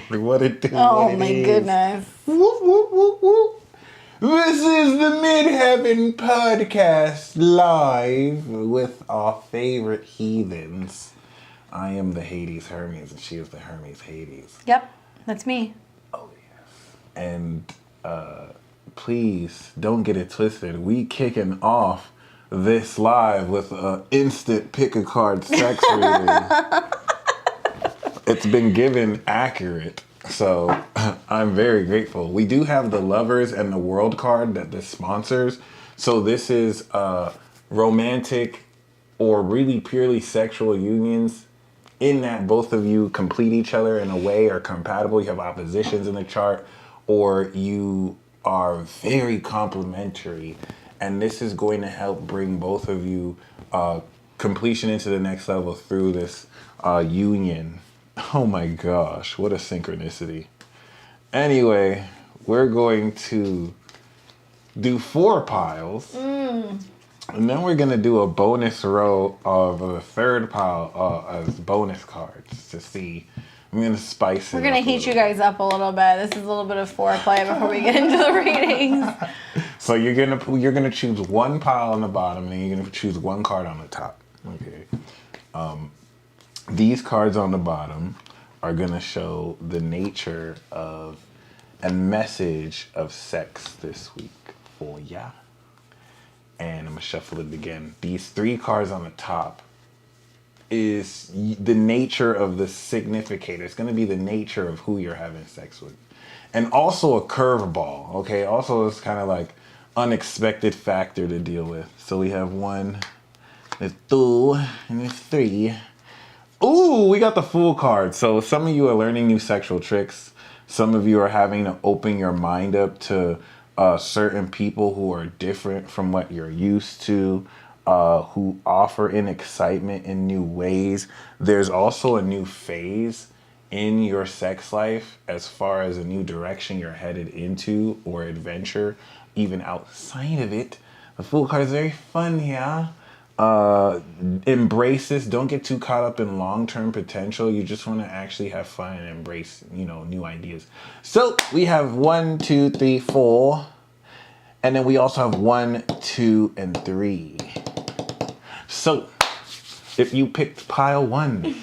What it do? Oh what it my is. goodness. Whoop, whoop, whoop, whoop. This is the Midheaven Podcast live with our favorite heathens. I am the Hades Hermes and she is the Hermes Hades. Yep, that's me. Oh yes. And please don't get it twisted. We kicking off this live with an instant pick a card sex reading. It's been given accurate, so I'm very grateful. We do have the Lovers and the World card that this sponsors. So this is romantic or really purely sexual unions in that both of you complete each other in a way or compatible. You have oppositions in the chart or you are very complementary. And this is going to help bring both of you completion into the next level through this union. Oh my gosh, what a synchronicity. Anyway, we're going to do 4 piles. And then we're going to do a bonus row of a third pile as bonus cards to see. I'm going to spice it up. We're going to heat you guys up a little bit. This is a little bit of foreplay before we get into the readings. So you're gonna choose one pile on the bottom and you're going to choose one card on the top. Okay. These cards on the bottom are going to show the nature of and message of sex this week for ya. And I'm going to shuffle it again. These 3 cards on the top is the nature of the significator. It's going to be the nature of who you're having sex with. And also a curveball, okay? Also, it's kind of like unexpected factor to deal with. So we have 1, there's 2, and there's 3. Ooh, we got the Fool card. So some of you are learning new sexual tricks. Some of you are having to open your mind up to certain people who are different from what you're used to, who offer in excitement in new ways. There's also a new phase in your sex life as far as a new direction you're headed into or adventure, even outside of it. The Fool card is very fun here. Embrace this. Don't get too caught up in long-term potential. You just want to actually have fun and embrace, new ideas. So we have 1, 2, 3, 4. And then we also have 1, 2, and 3. So if you picked pile 1,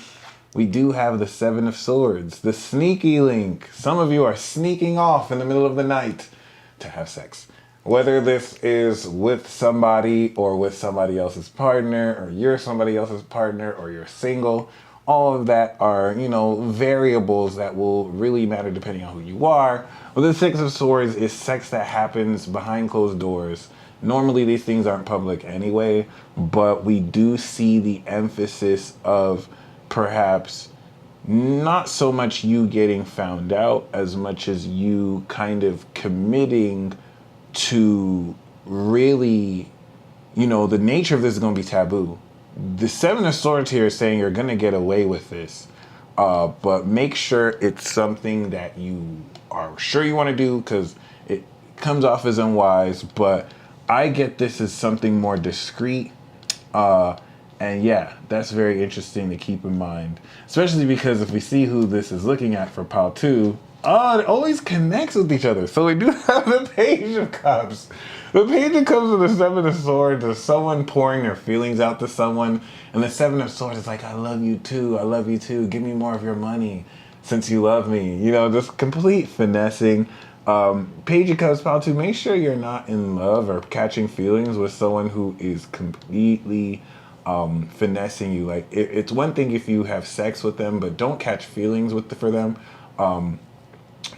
we do have the 7 of Swords, the sneaky link. Some of you are sneaking off in the middle of the night to have sex. Whether this is with somebody or with somebody else's partner, or you're somebody else's partner, or you're single, all of that are, variables that will really matter depending on who you are. Well, the 6 of Swords is sex that happens behind closed doors. Normally these things aren't public anyway, but we do see the emphasis of perhaps not so much you getting found out as much as you kind of committing to really, the nature of this is going to be taboo. The 7 of Swords here is saying you're going to get away with this, but make sure it's something that you are sure you want to do because it comes off as unwise, but I get this as something more discreet. And yeah, that's very interesting to keep in mind, especially because if we see who this is looking at for pile 2, it always connects with each other. So we do have the Page of Cups. The Page of Cups with the 7 of Swords is someone pouring their feelings out to someone. And the 7 of Swords is like, I love you too. I love you too. Give me more of your money since you love me. Just complete finessing. Page of Cups, pile 2, make sure you're not in love or catching feelings with someone who is completely finessing you. Like, it's one thing if you have sex with them, but don't catch feelings for them.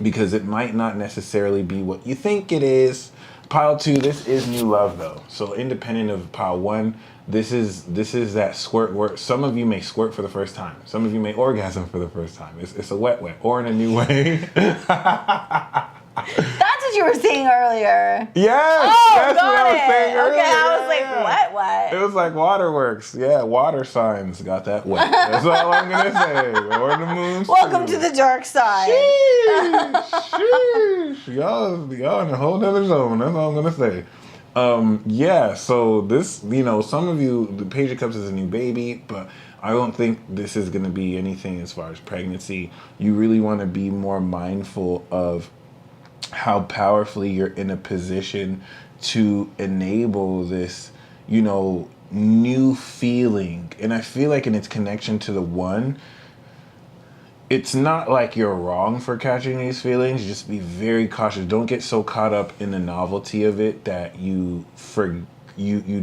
Because it might not necessarily be what you think it is. Pile 2, this is new love though. So independent of pile 1, this is that squirt where some of you may squirt for the first time. Some of you may orgasm for the first time. It's a wet or in a new way. That's what you were saying earlier. Yes, that's what I was saying earlier. Okay, I was like, what? It was like waterworks. Yeah, water signs got that wet. That's all I'm going to say. Or the moon's Welcome to the dark side. Sheesh. Y'all in a whole nother zone. That's all I'm going to say. Yeah, so this, some of you, the Page of Cups is a new baby, but I don't think this is going to be anything as far as pregnancy. You really want to be more mindful of how powerfully you're in a position to enable this, new feeling. And I feel like in its connection to the one, it's not like you're wrong for catching these feelings. Just be very cautious. Don't get so caught up in the novelty of it that you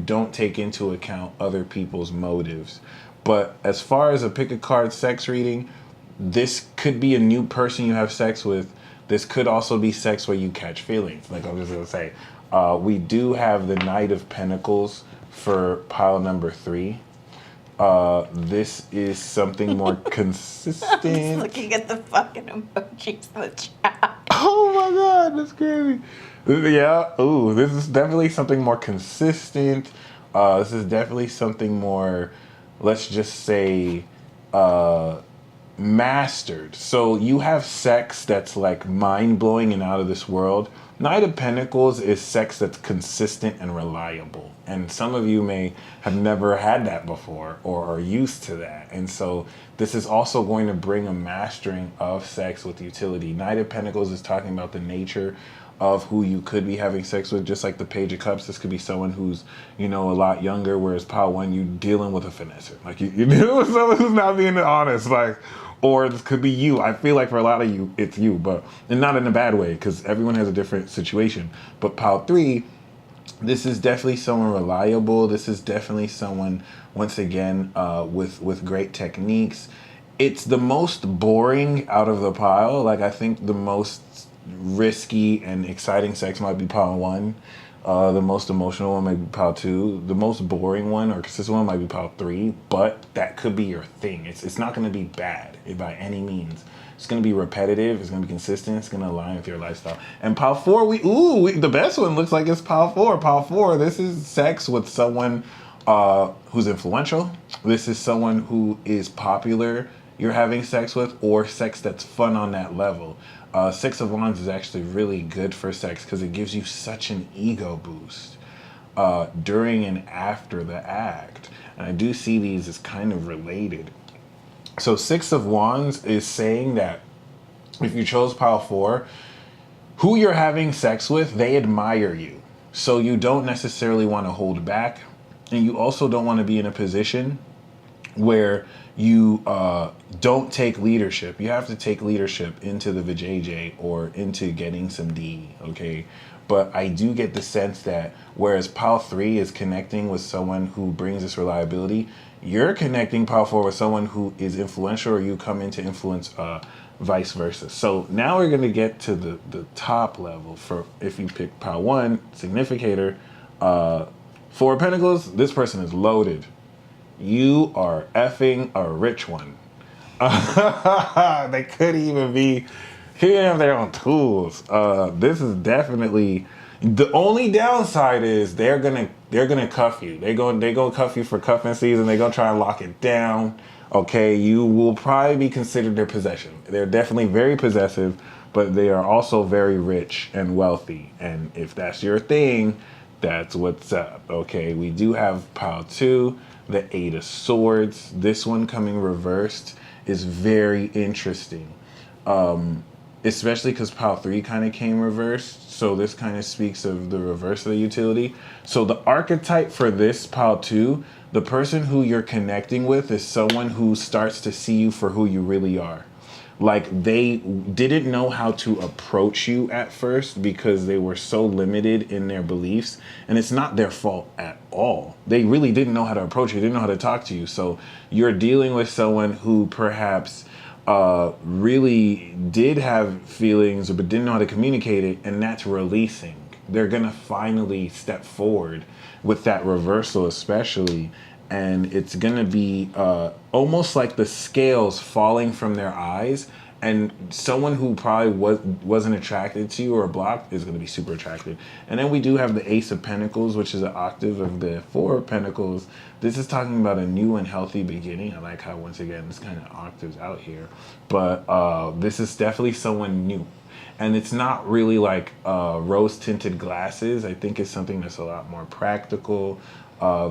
don't take into account other people's motives. But as far as a pick a card sex reading, this could be a new person you have sex with. This could also be sex where you catch feelings. Like I was just gonna say, we do have the Knight of Pentacles for pile number 3. This is something more consistent. I'm just looking at the fucking emojis in the chat. Oh my god, that's crazy. Yeah, ooh, this is definitely something more consistent. This is definitely something more, let's just say, mastered. So you have sex that's like mind-blowing and out of this world. Knight of Pentacles is sex that's consistent and reliable. And some of you may have never had that before or are used to that. And so this is also going to bring a mastering of sex with utility. Knight of Pentacles is talking about the nature of who you could be having sex with, just like the Page of Cups. This could be someone who's, a lot younger, whereas pile 1, you dealing with a finesser. Like you dealing with someone who's not being honest, or this could be you. I feel like for a lot of you, it's you, and not in a bad way, because everyone has a different situation. But pile 3, this is definitely someone reliable. This is definitely someone, once again, with great techniques. It's the most boring out of the pile. Like, I think the most risky and exciting sex might be pile 1. The most emotional one might be pile 2. The most boring one or consistent one might be pile 3. But that could be your thing. It's not going to be bad by any means. It's going to be repetitive. It's going to be consistent. It's going to align with your lifestyle. And pile 4, the best one looks like it's pile 4. Pile 4, this is sex with someone who's influential. This is someone who is popular you're having sex with, or sex that's fun on that level. 6 of Wands is actually really good for sex because it gives you such an ego boost during and after the act. And I do see these as kind of related. So 6 of Wands is saying that if you chose pile 4, who you're having sex with, they admire you. So you don't necessarily want to hold back. And you also don't want to be in a position where you don't take leadership. You have to take leadership into the vajayjay or into getting some D, okay? But I do get the sense that whereas pile 3 is connecting with someone who brings this reliability, you're connecting pile 4 with someone who is influential, or you come into influence vice versa. So now we're going to get to the top level for if you pick pile 1, significator, 4 of Pentacles, this person is loaded. You are effing a rich one. They could even be here have their own tools. This is definitely the only downside is they're gonna cuff you. They gonna cuff you for cuffing season. They gonna try and lock it down. Okay, you will probably be considered their possession. They're definitely very possessive, but they are also very rich and wealthy. And if that's your thing, that's what's up. Okay, we do have pile 2. The 8 of Swords. This one coming reversed is very interesting. Especially because pile 3 kind of came reversed. So this kind of speaks of the reverse of the utility. So the archetype for this pile 2, the person who you're connecting with is someone who starts to see you for who you really are. Like they didn't know how to approach you at first because they were so limited in their beliefs, and it's not their fault at all. They really didn't know how to approach you, didn't know how to talk to you. So you're dealing with someone who perhaps really did have feelings but didn't know how to communicate it, and that's releasing. They're gonna finally step forward with that reversal especially, and it's gonna be almost like the scales falling from their eyes, and someone who probably wasn't attracted to you or blocked is gonna be super attracted. And then we do have the Ace of Pentacles, which is an octave of the 4 of Pentacles. This is talking about a new and healthy beginning. I like how, once again, this kind of octaves out here. But this is definitely someone new. And it's not really like rose tinted glasses. I think it's something that's a lot more practical.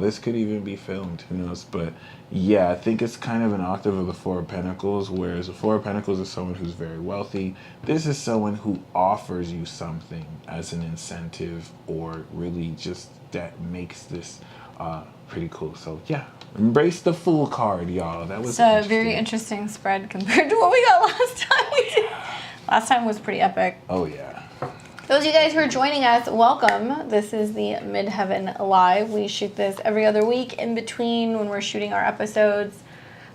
This could even be filmed, who knows? But yeah, I think it's kind of an octave of the Four of Pentacles, whereas the Four of Pentacles is someone who's very wealthy. This is someone who offers you something as an incentive, or really just that makes this pretty cool. So yeah, embrace the Fool card, y'all. That was a very interesting spread compared to what we got last time. Last time was pretty epic. Oh yeah. Those of you guys who are joining us, welcome. This is the Midheaven Live. We shoot this every other week in between when we're shooting our episodes.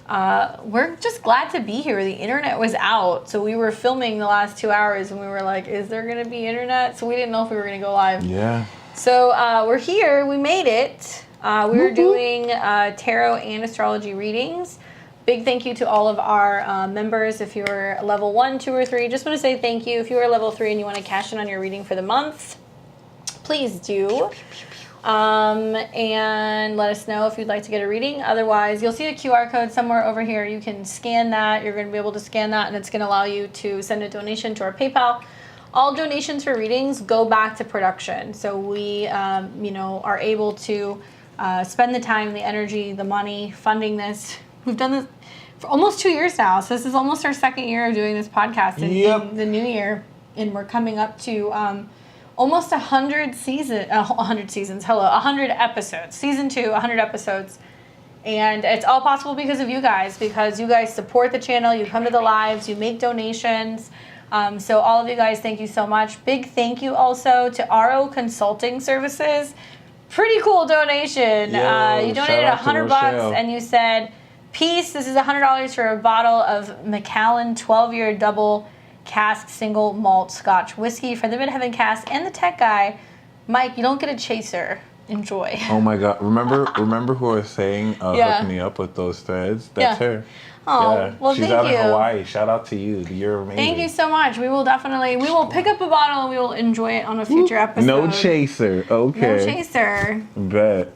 We're just glad to be here. The internet was out, so we were filming the last 2 hours, and we were like, is there going to be internet? So we didn't know if we were going to go live. Yeah. So we're here. We made it. We were doing tarot and astrology readings. Big thank you to all of our members. If you're level 1, 2, or 3, just want to say thank you. If you are level 3 and you want to cash in on your reading for the month, please do. And let us know if you'd like to get a reading. Otherwise, you'll see a QR code somewhere over here. You can scan that. You're going to be able to scan that, and it's going to allow you to send a donation to our PayPal. All donations for readings go back to production. So we, are able to spend the time, the energy, the money funding this. We've done this for almost 2 years now. So this is almost our second year of doing this podcast in the new year. And we're coming up to almost 100 seasons. 100 episodes. Season 2, 100 episodes. And it's all possible because of you guys support the channel. You come to the lives. You make donations. So all of you guys, thank you so much. Big thank you also to RO Consulting Services. Pretty cool donation. You donated $100 and you said, peace, this is $100 for a bottle of Macallan 12-year double cask single malt Scotch whiskey for the Midheaven cast and the tech guy. Mike, you don't get a chaser. Enjoy. Oh my God. Remember who was saying, hook me up with those threads? That's her. Oh, yeah. Well, she's out in Hawaii. Shout out to you. You're amazing. Thank you so much. We will pick up a bottle and we will enjoy it on a future episode. No chaser. Okay. No chaser. Bet.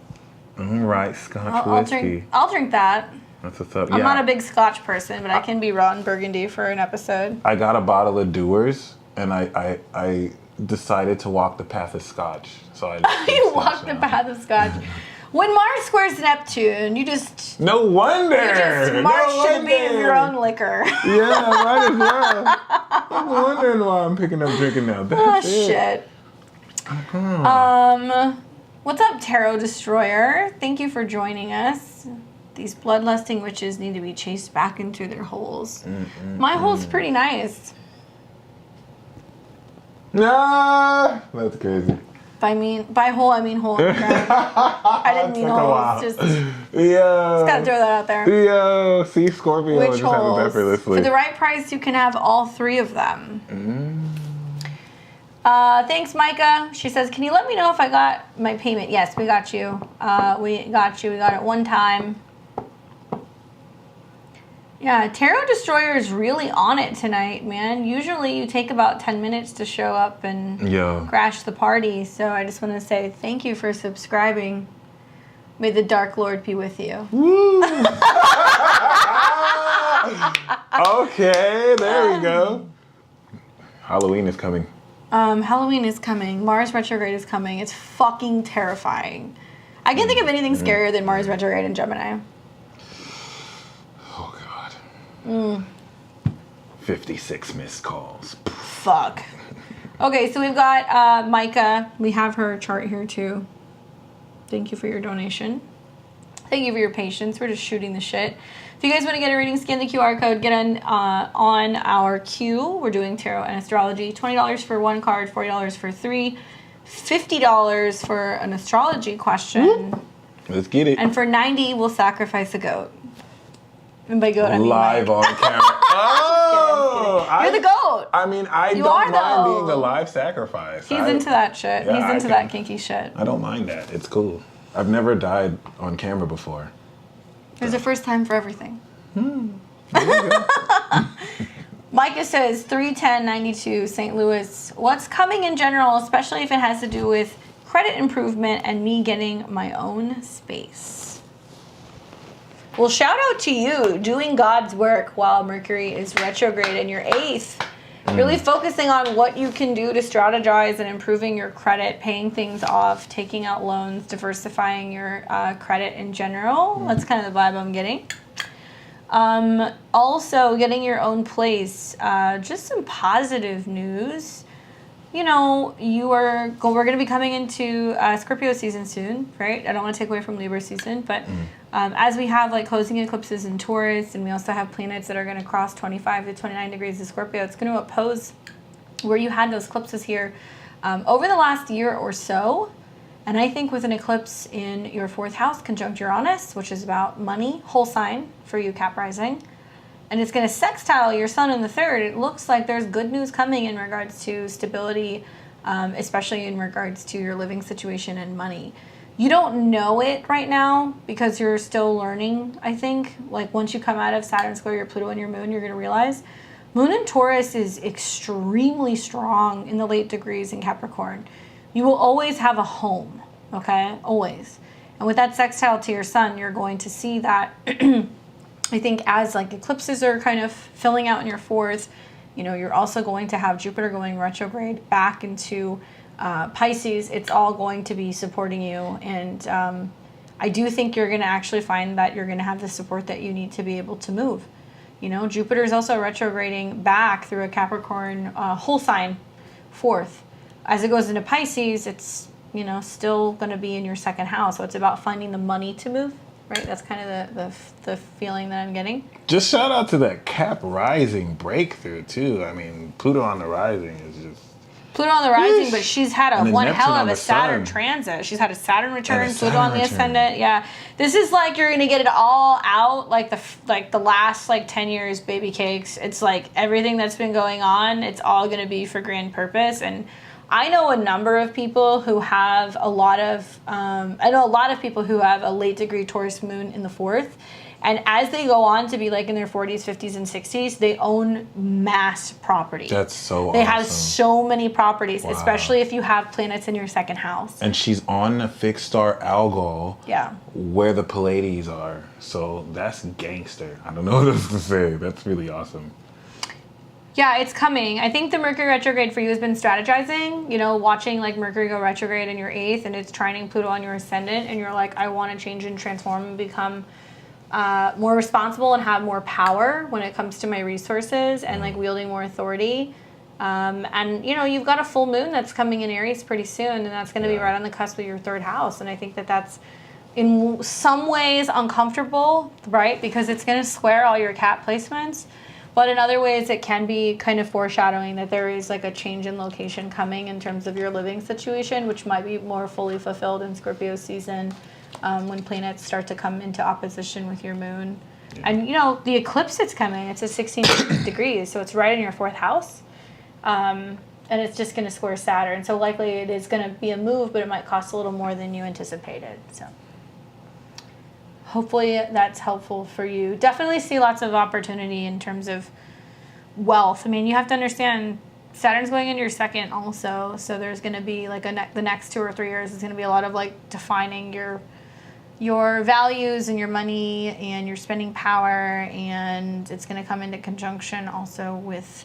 All right, Scotch whiskey. I'll drink that. That's what's up. I'm not a big Scotch person, but I can be raw and burgundy for an episode. I got a bottle of Dewar's, and I decided to walk the path of Scotch. So I you walk the path of Scotch. When Mars squares Neptune, you just... No wonder! You just march to the beat of your own liquor. Yeah, might as well. I'm wondering why I'm picking up drinking now. That's shit. What's up, Tarot Destroyer? Thank you for joining us. These bloodlusting witches need to be chased back into their holes. My hole's pretty nice. Nah, that's crazy. By hole, I mean hole in the ground. I didn't mean holes. Just gotta throw that out there. Yo, see, Scorpio Which just having effortlessly. For the right price, you can have all 3 of them. Thanks, Micah. She says, can you let me know if I got my payment? Yes, we got you. We got it one time. Yeah, Tarot Destroyer is really on it tonight, man. Usually you take about 10 minutes to show up and crash the party. So I just want to say thank you for subscribing. May the Dark Lord be with you. Woo. Okay, there we go. Halloween is coming. Halloween is coming. Mars retrograde is coming. It's fucking terrifying. I can't think of anything scarier than Mars retrograde in Gemini. 56 missed calls. Fuck. Okay, so we've got Micah. We have her chart here too. Thank you for your donation. Thank you for your patience. We're just shooting the shit. If you guys want to get a reading, scan the QR code. Get on our queue. We're doing tarot and astrology. $20 for 1 card, $40 for 3, $50 for an astrology question. Let's get it. And for $90, we'll sacrifice a goat. And by goat, I mean live on camera. Oh, you're the goat. I mean, I don't mind being a live sacrifice. He's into that shit. Yeah, He's into that kinky shit. I don't mind that. It's cool. I've never died on camera before. There's a first time for everything. Micah says 31092 St. Louis. What's coming in general, especially if it has to do with credit improvement and me getting my own space? Well, shout out to you doing God's work while Mercury is retrograde in your 8th Really focusing on what you can do to strategize and improving your credit, paying things off, taking out loans, diversifying your credit in general. That's kind of the vibe I'm getting. Also, getting your own place. Just some positive news. You know, we're going to be coming into Scorpio season soon, right? I don't want to take away from Libra season, but as we have like closing eclipses in Taurus, and we also have planets that are going to cross 25 to 29 degrees of Scorpio, it's going to oppose where you had those eclipses here over the last year or so. And I think with an eclipse in your 4th house conjunct Uranus, which is about money, whole sign for you, Cap rising, and it's going to sextile your sun in the 3rd, it looks like there's good news coming in regards to stability, especially in regards to your living situation and money. You don't know it right now because you're still learning, I think. Like once you come out of Saturn square your Pluto and your moon, you're going to realize Moon in Taurus is extremely strong in the late degrees in Capricorn. You will always have a home, okay? Always. And with that sextile to your sun, you're going to see that I think as like eclipses are kind of filling out in your 4th, you know, you're also going to have Jupiter going retrograde back into Pisces. It's all going to be supporting you. And I do think you're going to actually find that you're going to have the support that you need to be able to move. You know, Jupiter is also retrograding back through a Capricorn whole sign 4th. As it goes into Pisces, it's, you know, still going to be in your 2nd house. So it's about finding the money to move. Right, that's kind of the feeling that I'm getting. Just shout out to that Cap rising breakthrough too. I mean, Pluto on the rising is just Pluto on the rising, but she's had one hell of a Saturn sun. transit. She's had a Saturn return, Saturn Pluto on the return. ascendant. Yeah, this is like you're gonna get it all out, like the last like 10 years, baby cakes. It's like everything that's been going on. It's all gonna be for grand purpose. And I know a number of people who have a lot of people who have a late degree Taurus moon in the 4th. And as they go on to be like in their 40s, 50s, and 60s, they own mass property. That's so They awesome. have so many properties, Wow. especially if you have planets in your 2nd house. And she's on the fixed star Algol, Yeah. where the Pleiades are. So that's gangster. I don't know what else to say. That's really awesome. Yeah, it's coming. I think the Mercury retrograde for you has been strategizing, you know, watching like Mercury go retrograde in your 8th and it's trining Pluto on your ascendant, and you're like, I want to change and transform and become more responsible and have more power when it comes to my resources and like wielding more authority. And you know, you've got a full moon that's coming in Aries pretty soon, and that's going to be right on the cusp of your 3rd house. And I think that that's in some ways uncomfortable, right? Because it's going to square all your Cap placements. But in other ways, it can be kind of foreshadowing that there is like a change in location coming in terms of your living situation, which might be more fully fulfilled in Scorpio season when planets start to come into opposition with your moon. Yeah. And, you know, the eclipse that's coming, it's at 16 degrees, so it's right in your 4th house. And it's just going to square Saturn. So likely it is going to be a move, but it might cost a little more than you anticipated. So hopefully that's helpful for you. Definitely see lots of opportunity in terms of wealth. I mean, you have to understand Saturn's going into your 2nd also. So there's going to be like the next 2 or 3 years is going to be a lot of like defining your values and your money and your spending power. And it's going to come into conjunction also with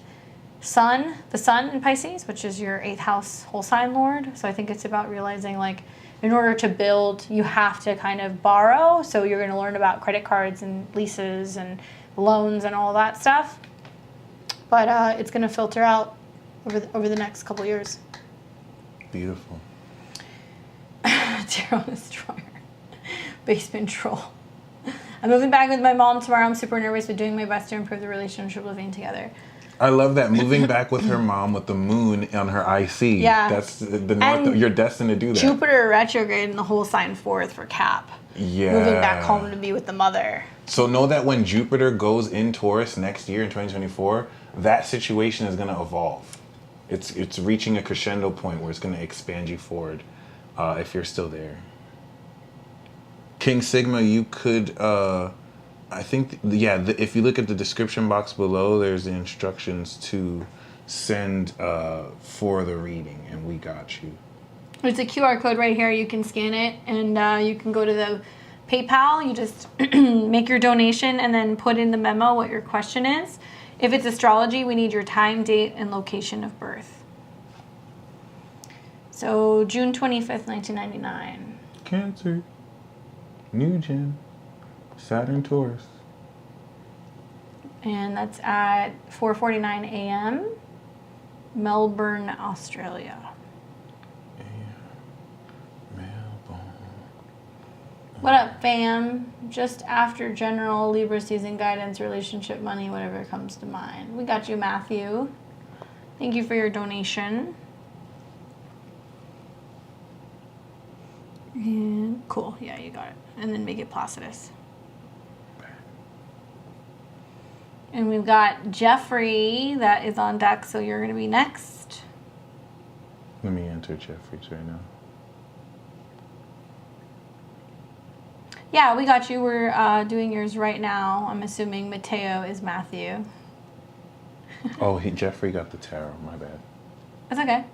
the sun in Pisces, which is your 8th house whole sign lord. So I think it's about realizing like, in order to build, you have to kind of borrow. So you're going to learn about credit cards and leases and loans and all that stuff. But it's going to filter out over the next couple years. Beautiful. Tarot Destroyer. Basement troll. I'm moving back with my mom tomorrow. I'm super nervous, but doing my best to improve the relationship living together. I love that. Moving back with her mom with the moon on her IC. Yeah. That's the north. You're destined to do that. Jupiter retrograde in the whole sign 4th for Cap. Yeah. Moving back home to be with the mother. So know that when Jupiter goes in Taurus next year in 2024, that situation is going to evolve. It's reaching a crescendo point where it's going to expand you forward if you're still there. King Sigma, you could... I think, if you look at the description box below, there's the instructions to send for the reading, and we got you. There's a QR code right here. You can scan it, and you can go to the PayPal. You just make your donation and then put in the memo what your question is. If it's astrology, we need your time, date, and location of birth. So June 25th, 1999. Cancer. New Gen. Saturn Taurus. And that's at 4:49 a.m. Melbourne, Australia. What up, fam? Just after general Libra season guidance, relationship, money, whatever comes to mind. We got you, Matthew. Thank you for your donation. And cool. Yeah, you got it. And then make it Placidus. And we've got Jeffrey that is on deck, so you're going to be next. Let me enter Jeffrey's right now. Yeah, we got you. We're doing yours right now. I'm assuming Mateo is Matthew. Oh, Jeffrey got the tarot. My bad. That's okay.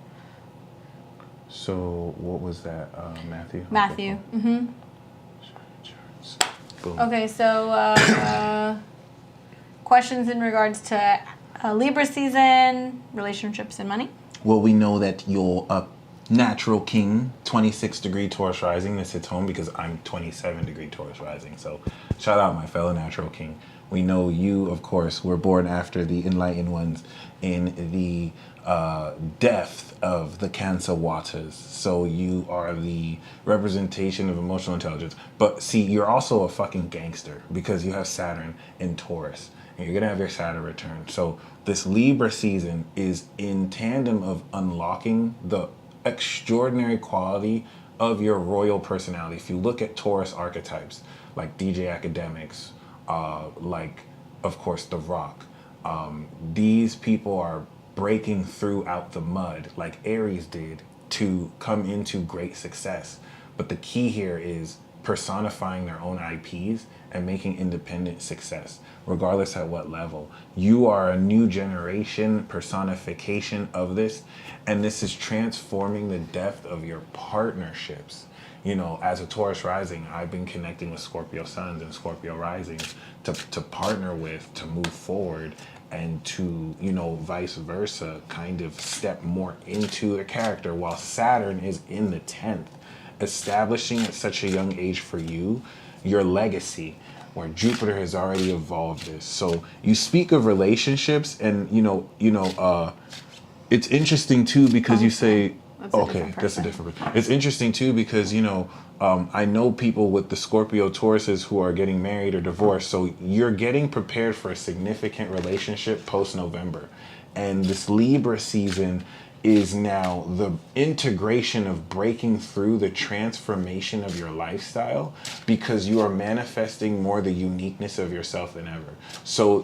So what was that, Matthew? Matthew. Okay, Mm-hmm. Boom. Okay, so questions in regards to Libra season, relationships, and money. Well, we know that you're a natural king, 26-degree Taurus rising. This hits home because I'm 27-degree Taurus rising. So shout out my fellow natural king. We know you, of course, were born after the enlightened ones in the depth of the Cancer waters. So you are the representation of emotional intelligence. But see, you're also a fucking gangster because you have Saturn in Taurus. And you're going to have your Saturn return. So this Libra season is in tandem of unlocking the extraordinary quality of your royal personality. If you look at Taurus archetypes, like DJ Academics, like, of course, The Rock, these people are breaking through out the mud like Aries did to come into great success. But the key here is personifying their own IPs and making independent success, regardless at what level. You are a new generation personification of this, and this is transforming the depth of your partnerships. You know, as a Taurus rising, I've been connecting with Scorpio suns and Scorpio risings to partner with, to move forward, and to, you know, vice versa, kind of step more into the character while Saturn is in the 10th, establishing at such a young age for you your legacy, where Jupiter has already evolved this. So you speak of relationships, and it's interesting too because you say, that's a different person. It's interesting too because I know people with the Scorpio Tauruses who are getting married or divorced. So you're getting prepared for a significant relationship post-November. And this Libra season is now the integration of breaking through the transformation of your lifestyle, because you are manifesting more the uniqueness of yourself than ever. So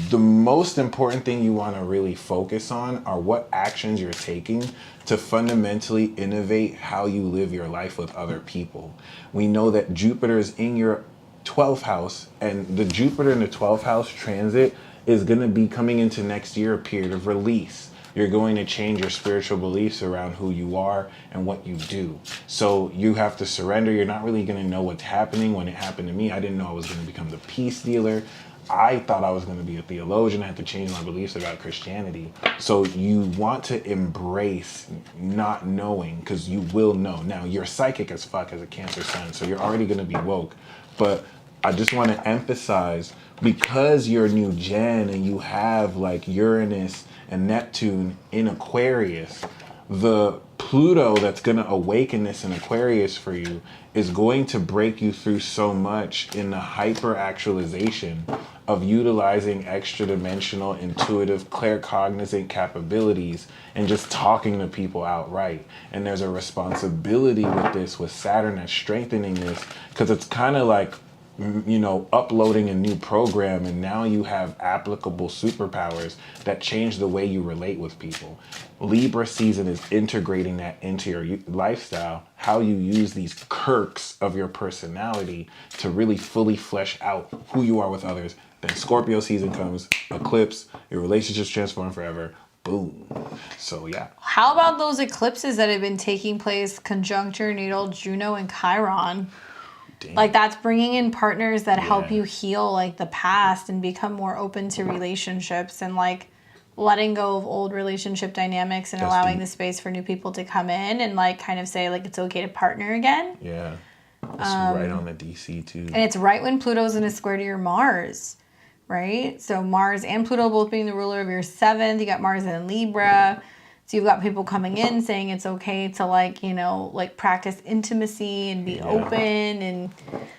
the most important thing you want to really focus on are what actions you're taking to fundamentally innovate how you live your life with other people. We know that Jupiter is in your 12th house, and the Jupiter in the 12th house transit is going to be coming into next year a period of release. You're going to change your spiritual beliefs around who you are and what you do. So you have to surrender. You're not really going to know what's happening. When it happened to me, I didn't know I was going to become the peace dealer. I thought I was going to be a theologian. I had to change my beliefs about Christianity. So you want to embrace not knowing, because you will know. Now, you're psychic as fuck as a Cancer sun, so you're already going to be woke. But I just want to emphasize, because you're new gen and you have like Uranus and Neptune in Aquarius, the Pluto that's going to awaken this in Aquarius for you is going to break you through so much in the hyper actualization of utilizing extra dimensional, intuitive, claircognizant capabilities and just talking to people outright. And there's a responsibility with this, with Saturn that's strengthening this, because it's kind of like, uploading a new program, and now you have applicable superpowers that change the way you relate with people. Libra season is integrating that into your lifestyle, how you use these quirks of your personality to really fully flesh out who you are with others. Then Scorpio season comes, eclipse, your relationships transform forever. Boom. So yeah. How about those eclipses that have been taking place conjuncture natal Juno and Chiron? Damn. Like that's bringing in partners that help Yeah. you heal like the past and become more open to relationships and like letting go of old relationship dynamics and That's allowing deep. the space for new people to come in and like kind of say like it's okay to partner again. Yeah. It's right on the DC too. And it's right when Pluto's in a square to your Mars, right? So Mars and Pluto both being the ruler of your 7th. You got Mars in Libra. So you've got people coming in saying it's okay to like, you know, like practice intimacy and be open, and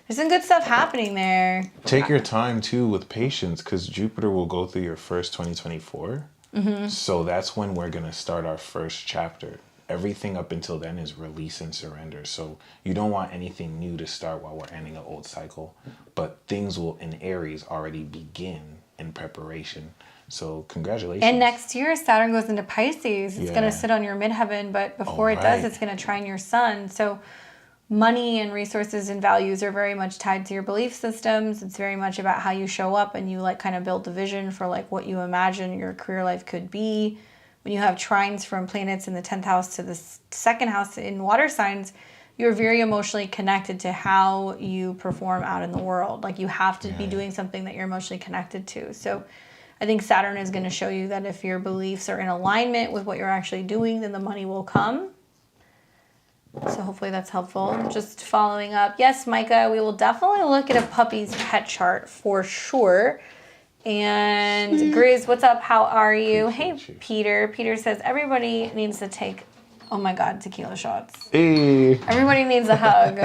there's some good stuff happening there. Take your time too with patience, because Jupiter will go through your first 2024. So that's when we're going to start our first chapter. Everything up until then is release and surrender. So you don't want anything new to start while we're ending an old cycle. But things will, in Aries, already begin in preparation. So congratulations. And next year, Saturn goes into Pisces. It's going Yeah. to sit on your midheaven, but before it does, right. it's going to trine your sun. So money and resources and values are very much tied to your belief systems. It's very much about how you show up and you like kind of build the vision for like what you imagine your career life could be. When you have trines from planets in the 10th house to the 2nd house in water signs, you're very emotionally connected to how you perform out in the world. Like you have to be doing something that you're emotionally connected to. So I think Saturn is going to show you that if your beliefs are in alignment with what you're actually doing, then the money will come. So hopefully that's helpful. Just following up. Yes, Micah, we will definitely look at a puppy's pet chart for sure. And Grizz, what's up? How are you? Hey, Peter. Peter says everybody needs to take, oh my God, tequila shots. Hey. Everybody needs a hug.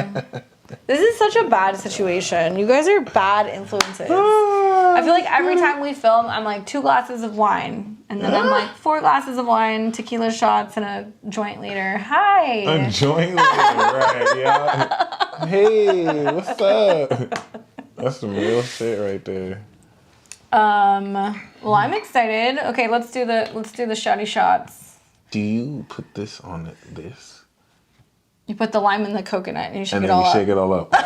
This is such a bad situation. You guys are bad influences. I feel like every time we film, I'm like 2 glasses of wine. And then I'm like 4 glasses of wine, tequila shots, and a joint later. Hi. A joint later, right, yeah. Hey, what's up? That's some real shit right there. Well, I'm excited. Okay, let's do the shotty shots. Do you put this on this? You put the lime in the coconut and you shake And it then all you up. shake it all up. I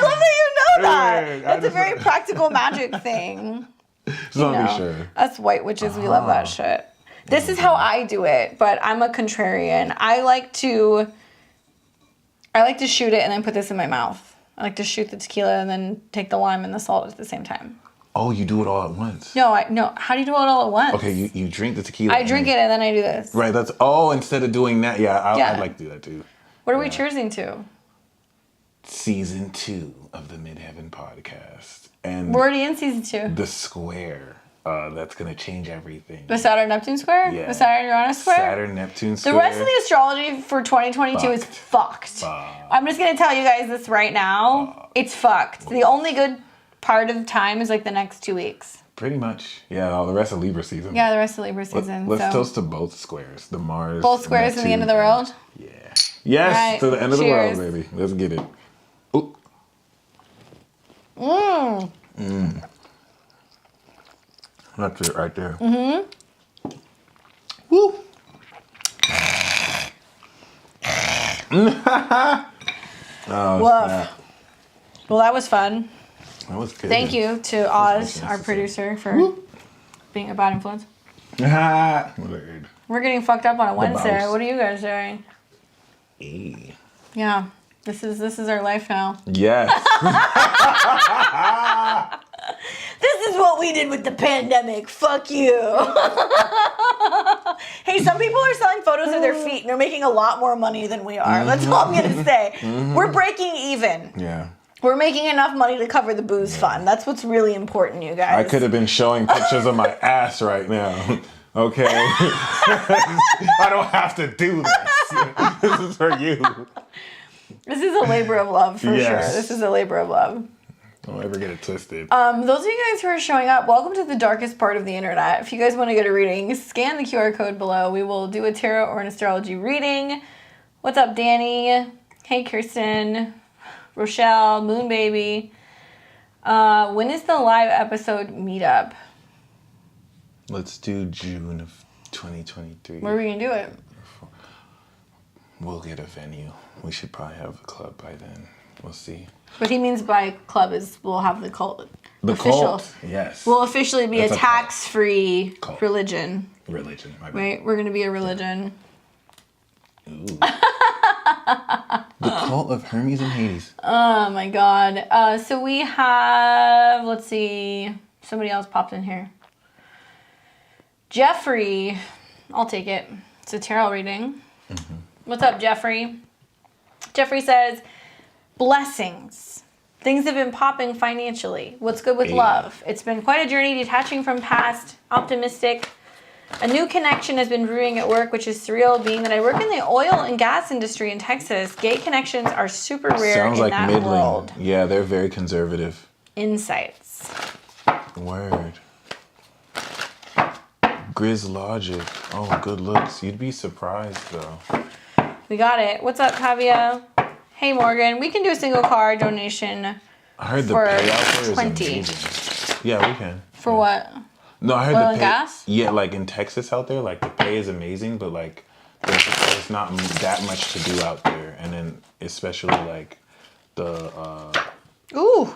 love that you know that. Weird. That's a very practical magic thing. Just want to be No. sure. Us white witches, we love that shit. This is how I do it, but I'm a contrarian. I like to shoot it and then put this in my mouth. I like to shoot the tequila and then take the lime and the salt at the same time. Oh, you do it all at once. No. How do you do it all at once? Okay, you drink the tequila. I drink it and then I do this. Right, that's, instead of doing that, I'd like to do that too. What are we cheersing to? Season 2 of the Midheaven podcast. And We're already in season 2. the square, that's going to change everything. The Saturn-Neptune square? Yeah. The Saturn-Uranus square? Saturn-Neptune The square. rest of the astrology for 2022 is fucked. I'm just going to tell you guys this right now. It's fucked. The only good part of the time is like the next 2 weeks. Pretty much. Yeah, all the rest of Libra season. Yeah, the rest of Libra season. Let's so. toast to both squares. The Mars. Both squares in the end of the world? Yeah. Yes, Right. to the end of the Cheers. world, baby. Let's get it. Ooh. That's it right there. Woo. Oh, Woof. snap. Well, that was fun. That was good. Thank you to Oz, nice our to see. producer, for being a bad influence. Word. We're getting fucked up on a Wednesday. mouse. What are you guys doing? Hey. Yeah, this is our life now. Yes. This is what we did with the pandemic. Fuck you. Hey, some people are selling photos of their feet and they're making a lot more money than we are. That's all I'm gonna say. We're breaking even. Yeah. We're making enough money to cover the booze fund. That's what's really important, you guys. I could have been showing pictures of my ass right now. Okay. I don't have to do this. This is for you. This is a labor of love for Yes. sure. This is a labor of love. Don't ever get it twisted. Those of you guys who are showing up, welcome to the darkest part of the internet. If you guys want to get a reading, scan the QR code below. We will do a tarot or an astrology reading. What's up, Danny? Hey, Kirsten, Rochelle, Moon Baby. When is the live episode meetup? Let's do June of 2023. Where are we going to do it? We'll get a venue. We should probably have a club by then. We'll see. What he means by club is we'll have the cult. The official. cult. Yes. We'll officially be That's a a cult. tax-free Cult. religion. Religion. My bad. Right? We're going to be a religion. Ooh. The cult of Hermes and Hades. Oh my god. So we have, let's see, somebody else popped in here. Jeffrey, I'll take it. It's a tarot reading. Mm-hmm. What's up, Jeffrey? Jeffrey says, blessings. Things have been popping financially. What's good with love? It's been quite a journey detaching from past, optimistic. A new connection has been brewing at work, which is surreal, being that I work in the oil and gas industry in Texas. Gay connections are super rare. Sounds in like that middling. World. Yeah, they're very conservative. Insights. Word. Grizz logic. Oh, good looks. You'd be surprised, though. We got it. What's up, Kavia? Hey, Morgan. We can do a single card donation. I heard the payout there is 20. Amazing. Yeah, we can. For what? No, I heard oil the and gas? Yeah, like in Texas out there, like the pay is amazing, but like there's not that much to do out there, and then especially like the. Ooh.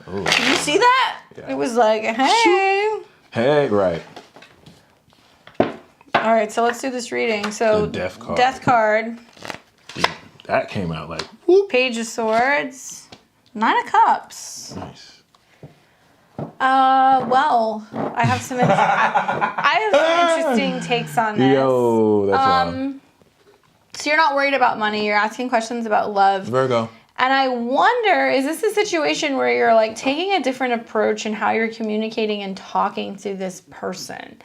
Did you see that? Yeah. It was like, hey. Hey, right. All right, so let's do this reading. So the death card. Death card. That came out like whoop. Page of Swords. 9 of Cups. Nice. Well, I have some I have some interesting takes on this. Yo, that's wild. So you're not worried about money, you're asking questions about love. Virgo. And I wonder, is this a situation where you're like taking a different approach in how you're communicating and talking to this person?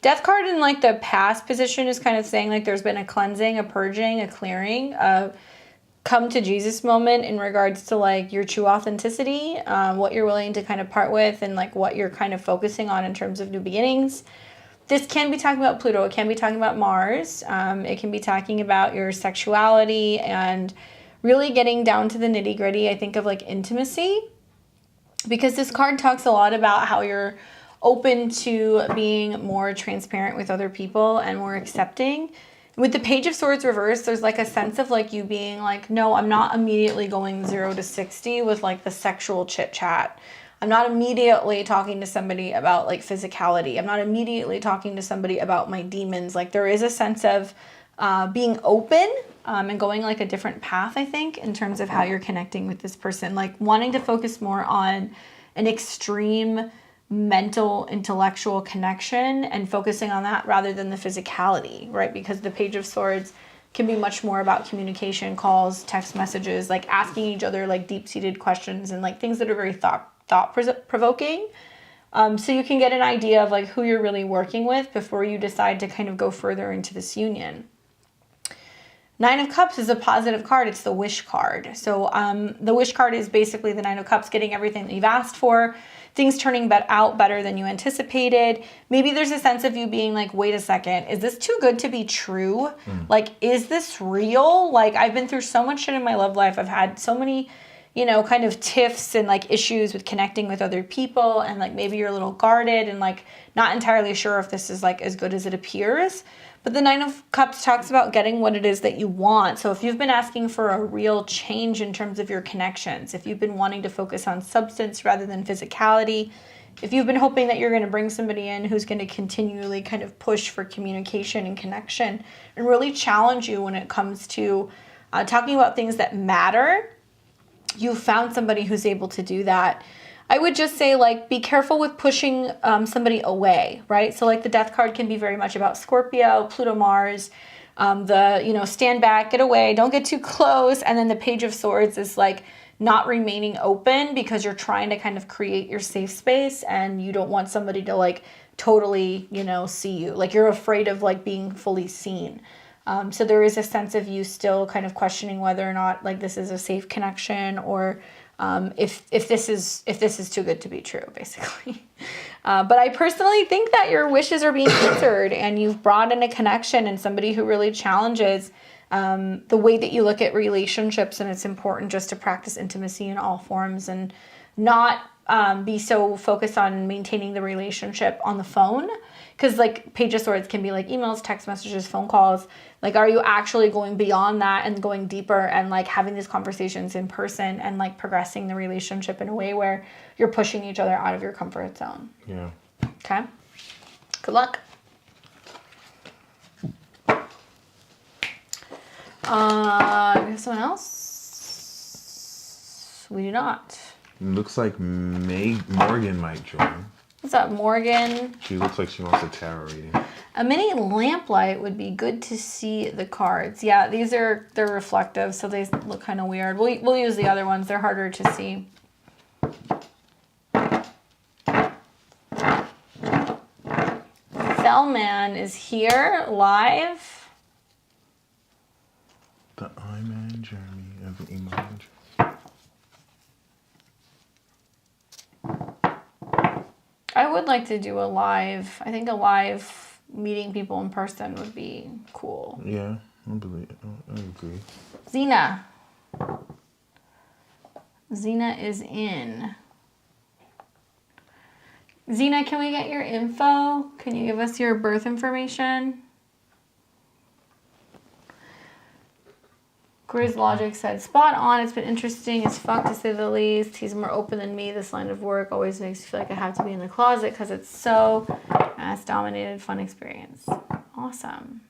Death card in like the past position is kind of saying like there's been a cleansing, a purging, a clearing, a come to Jesus moment in regards to like your true authenticity, what you're willing to kind of part with, and like what you're kind of focusing on in terms of new beginnings. This can be talking about Pluto. It can be talking about Mars. It can be talking about your sexuality and really getting down to the nitty gritty, I think, of like intimacy, because this card talks a lot about how you're open to being more transparent with other people and more accepting. With the Page of Swords reversed, there's like a sense of like you being like, no, I'm not immediately going 0 to 60 with like the sexual chit chat. I'm not immediately talking to somebody about like physicality. I'm not immediately talking to somebody about my demons. Like there is a sense of being open and going like a different path, I think, in terms of how you're connecting with this person. Like wanting to focus more on an extreme mental, intellectual connection and focusing on that rather than the physicality, right? Because the Page of Swords can be much more about communication, calls, text messages, like asking each other like deep-seated questions and like things that are very thought-provoking. So you can get an idea of like who you're really working with before you decide to kind of go further into this union. 9 of Cups is a positive card. It's the wish card. So the wish card is basically the 9 of Cups, getting everything that you've asked for, things turning out better than you anticipated. Maybe there's a sense of you being like, wait a second, is this too good to be true? Like, is this real? Like, I've been through so much shit in my love life. I've had so many, you know, kind of tiffs and like issues with connecting with other people. And like, maybe you're a little guarded and like not entirely sure if this is like as good as it appears. But the 9 of Cups talks about getting what it is that you want. So if you've been asking for a real change in terms of your connections, if you've been wanting to focus on substance rather than physicality, if you've been hoping that you're going to bring somebody in who's going to continually kind of push for communication and connection and really challenge you when it comes to talking about things that matter, you've found somebody who's able to do that. I would just say, like, be careful with pushing somebody away, right? So, like, the Death card can be very much about Scorpio, Pluto, Mars, stand back, get away, don't get too close. And then the Page of Swords is, like, not remaining open because you're trying to kind of create your safe space and you don't want somebody to, like, totally, see you. Like, you're afraid of, like, being fully seen. So there is a sense of you still kind of questioning whether or not, like, this is a safe connection or... if this is too good to be true, basically. But I personally think that your wishes are being answered and you've brought in a connection and somebody who really challenges the way that you look at relationships. And it's important just to practice intimacy in all forms and not be so focused on maintaining the relationship on the phone. Because like Page of Swords can be like emails, text messages, phone calls. Like, are you actually going beyond that and going deeper and like having these conversations in person and like progressing the relationship in a way where you're pushing each other out of your comfort zone? Yeah. Okay. Good luck. We have someone else. We do not. Looks like Morgan might join. What's up, Morgan? She looks like she wants a tarot reading. A mini lamplight would be good to see the cards. Yeah, they're reflective, so they look kind of weird. We'll use the other ones. They're harder to see. Fellman is here live. The I-Man journey of emotion. I would like to do a live. I think a live meeting people in person would be cool. Yeah, I agree. Xena. Xena is in. Xena, can we get your info? Can you give us your birth information? Grizz Logic said, spot on. It's been interesting as fuck to say the least. He's more open than me. This line of work always makes me feel like I have to be in the closet because it's so mass-dominated fun experience. Awesome.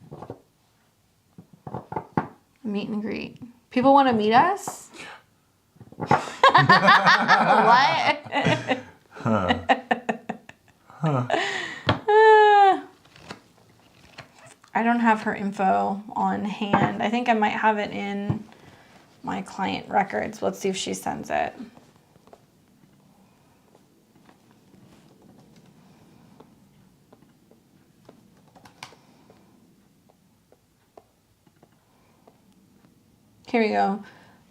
Meet and greet. People want to meet us? What? I don't have her info on hand. I think I might have it in my client records. Let's see if she sends it. Here we go.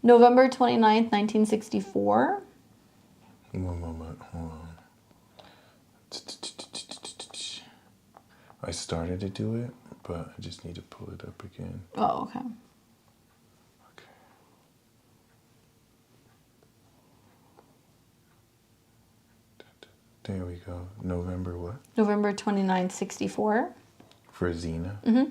November 29th, 1964. One moment, hold on. I started to do it, but I just need to pull it up again. Oh, okay. Okay. There we go. November what? November 29th, 64. For Xena? Mm-hmm.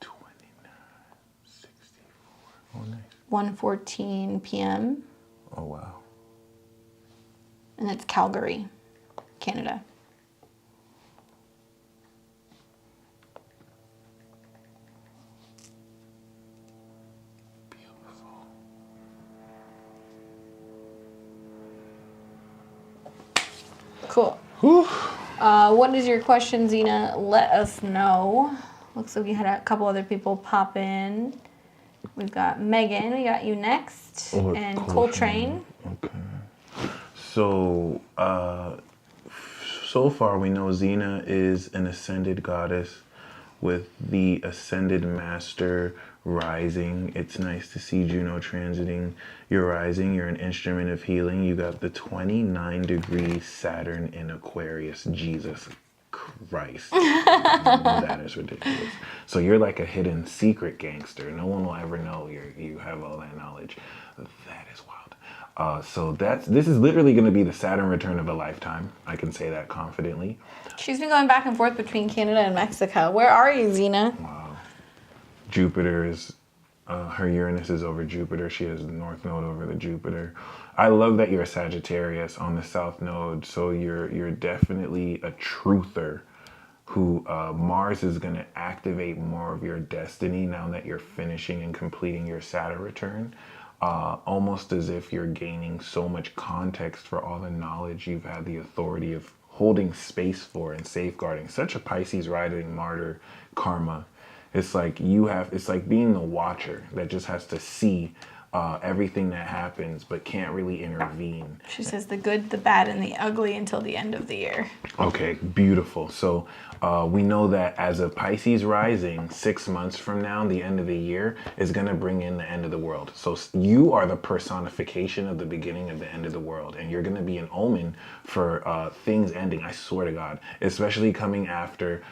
2964. Oh, nice. 1:14 p.m. Oh, wow. And it's Calgary, Canada. Beautiful. Cool. Whew. What is your question, Xena? Let us know. Looks like we had a couple other people pop in. We've got Megan. We got you next. Oh, and Coltrane. Okay. So, so far we know Xena is an ascended goddess with the ascended master rising. It's nice to see Juno transiting your rising. You're an instrument of healing. You got the 29-degree Saturn in Aquarius. Jesus Christ. That is ridiculous. So you're like a hidden secret gangster. No one will ever know you have all that knowledge. That is wild. So this is literally going to be the Saturn return of a lifetime. I can say that confidently. She's been going back and forth between Canada and Mexico. Where are you, Xena? Wow. Jupiter is, her Uranus is over Jupiter. She has the North Node over the Jupiter. I love that you're a Sagittarius on the South Node. So you're definitely a truther who Mars is going to activate more of your destiny now that you're finishing and completing your Saturn return. Almost as if you're gaining so much context for all the knowledge you've had the authority of holding space for and safeguarding. Such a Pisces rising martyr karma. It's like it's like being the watcher that just has to see everything that happens but can't really intervene. She says the good, the bad, and the ugly until the end of the year. Okay, beautiful. So we know that as a Pisces rising, 6 months from now, the end of the year is going to bring in the end of the world. So you are the personification of the beginning of the end of the world. And you're going to be an omen for things ending, I swear to God. Especially coming after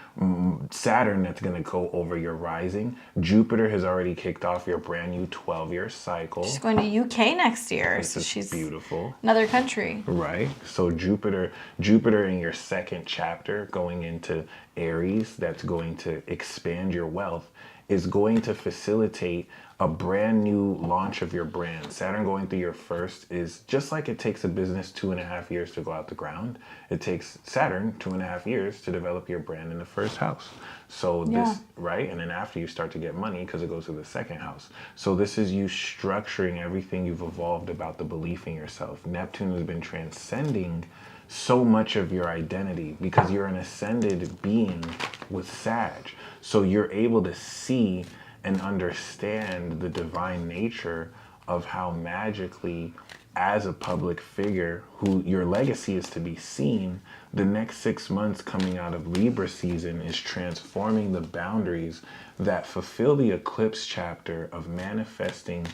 Saturn that's going to go over your rising. Jupiter has already kicked off your brand new 12-year cycle. She's going to UK next year. This so is she's beautiful. Another country. Right. So Jupiter in your second chapter going into Aries, that's going to expand your wealth, is going to facilitate a brand new launch of your brand. Saturn going through your first is just like it takes a business 2.5 years to go out the ground. It takes Saturn 2.5 years to develop your brand in the first house. So this, right? And then after you start to get money because it goes to the second house. So this is you structuring everything you've evolved about the belief in yourself. Neptune has been transcending so much of your identity because you're an ascended being with Sag. So you're able to see and understand the divine nature of how magically, as a public figure who your legacy is to be seen, the next 6 months coming out of Libra season is transforming the boundaries that fulfill the eclipse chapter of manifesting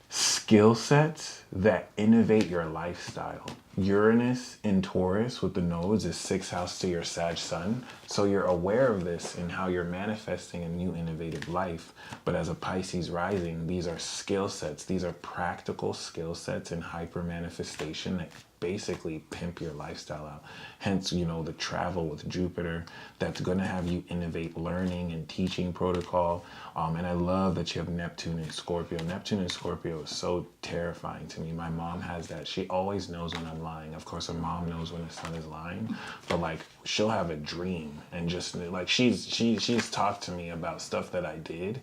skill sets that innovate your lifestyle. Uranus in Taurus with the nodes is 6th house to your Sag sun. So you're aware of this and how you're manifesting a new innovative life. But as a Pisces rising, these are skill sets. These are practical skill sets in hyper manifestation that basically pimp your lifestyle out. Hence, you know, the travel with Jupiter, that's going to have you innovate learning and teaching protocol. And I love that you have Neptune in Scorpio. Neptune in Scorpio is so terrifying to me. My mom has that. She always knows when I'm lying. Of course, her mom knows when the sun is lying, but like she'll have a dream and just like she's talked to me about stuff that I did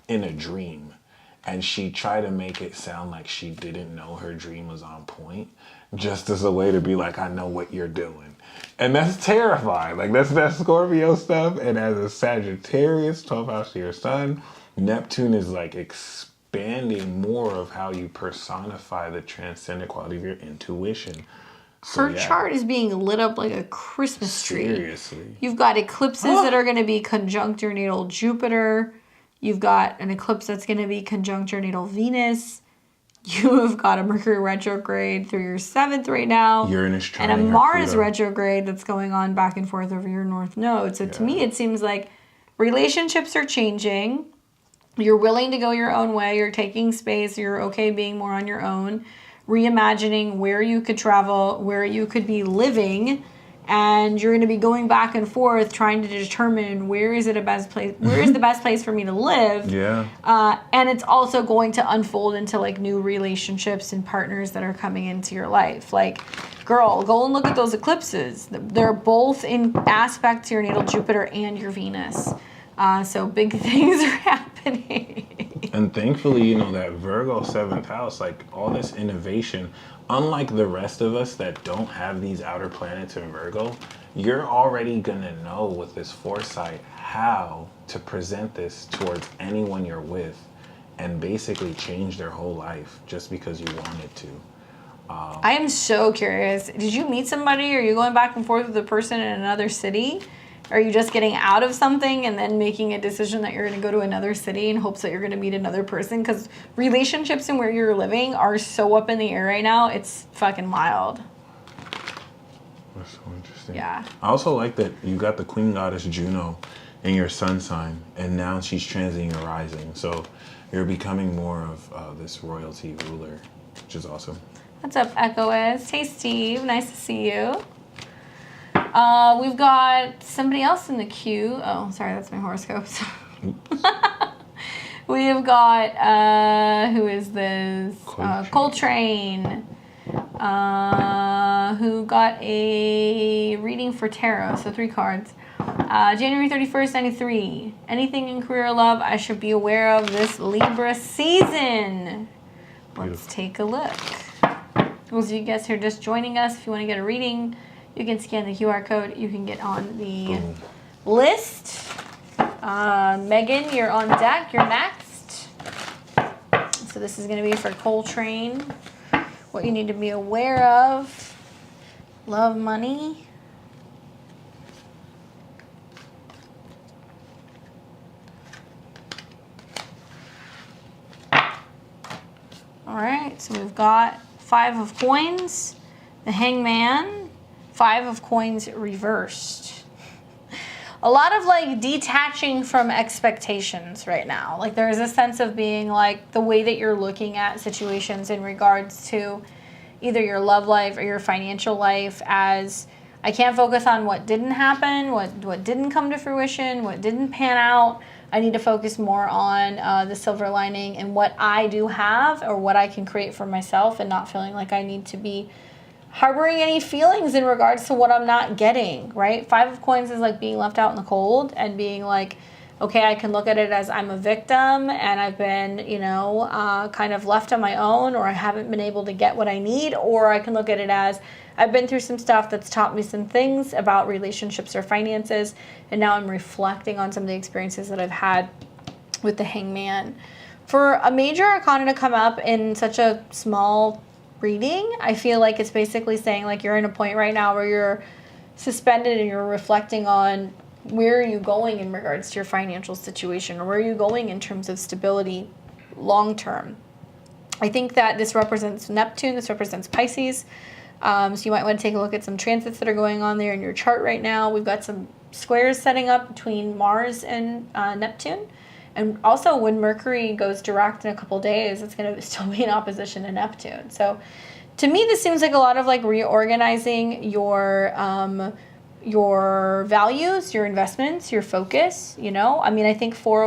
in a dream. And she tried to make it sound like she didn't know her dream was on point, just as a way to be like, I know what you're doing. And that's terrifying. Like, that's that Scorpio stuff. And as a Sagittarius, 12th house to your sun, Neptune is like expanding more of how you personify the transcendent quality of your intuition. So, her chart is being lit up like a Christmas tree. Seriously. You've got eclipses that are going to be conjunct your natal Jupiter. You've got an eclipse that's going to be conjunct your natal Venus. You have got a Mercury retrograde through your 7th right now. Uranus and a Mars retrograde that's going on back and forth over your North Node. So to me, it seems like relationships are changing. You're willing to go your own way. You're taking space. You're okay being more on your own. Reimagining where you could travel, where you could be living. And you're going to be going back and forth trying to determine where is the best place for me to live. Yeah. And it's also going to unfold into like new relationships and partners that are coming into your life. Like, girl, go and look at those eclipses. They're both in aspect to your natal Jupiter and your Venus. So big things are happening. And thankfully, you know, that Virgo 7th house, like all this innovation, unlike the rest of us that don't have these outer planets in Virgo, you're already gonna know with this foresight how to present this towards anyone you're with and basically change their whole life just because you wanted to. I am so curious. Did you meet somebody? Are you going back and forth with a person in another city? Are you just getting out of something and then making a decision that you're going to go to another city in hopes that you're going to meet another person? Because relationships and where you're living are so up in the air right now. It's fucking wild. That's so interesting. Yeah. I also like that you got the Queen Goddess Juno in your sun sign, and now she's transiting your rising. So you're becoming more of this royalty ruler, which is awesome. What's up, Echoist? Hey, Steve. Nice to see you. We've got somebody else in the queue. Oh, sorry, that's my horoscopes. We've got, who is this? Coltrane. Who got a reading for tarot, so 3 cards. January 31st, 93. Anything in career or love I should be aware of this Libra season? Let's take a look. Those of you guys who are just joining us, if you want to get a reading, you can scan the QR code. You can get on the list. Megan, you're on deck. You're next. So this is going to be for Coltrane. What you need to be aware of. Love, money. All right. So we've got 5 of coins. The Hangman. 5 of coins reversed. A lot of like detaching from expectations right now. Like there's a sense of being like the way that you're looking at situations in regards to either your love life or your financial life as I can't focus on what didn't happen, what didn't come to fruition, what didn't pan out. I need to focus more on the silver lining and what I do have or what I can create for myself, and not feeling like I need to be harboring any feelings in regards to what I'm not getting, right? 5 of Coins is like being left out in the cold and being like, okay, I can look at it as I'm a victim and I've been, kind of left on my own, or I haven't been able to get what I need, or I can look at it as I've been through some stuff that's taught me some things about relationships or finances, and now I'm reflecting on some of the experiences that I've had with the Hangman. For a major arcana to come up in such a small reading, I feel like it's basically saying like you're in a point right now where you're suspended and you're reflecting on where are you going in regards to your financial situation, or where are you going in terms of stability long term. I think that this represents Neptune, this represents Pisces. So you might want to take a look at some transits that are going on there in your chart right now. We've got some squares setting up between Mars and Neptune. And also when Mercury goes direct in a couple days, it's going to still be in opposition to Neptune. So to me, this seems like a lot of like reorganizing your values, your investments, your focus, I mean, I think 4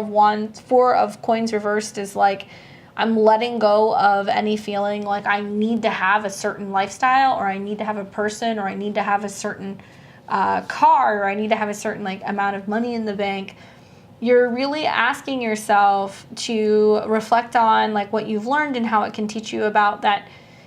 of Coins reversed is like, I'm letting go of any feeling like I need to have a certain lifestyle, or I need to have a person, or I need to have a certain car, or I need to have a certain like amount of money in the bank. You're really asking yourself to reflect on like what you've learned and how it can teach you about that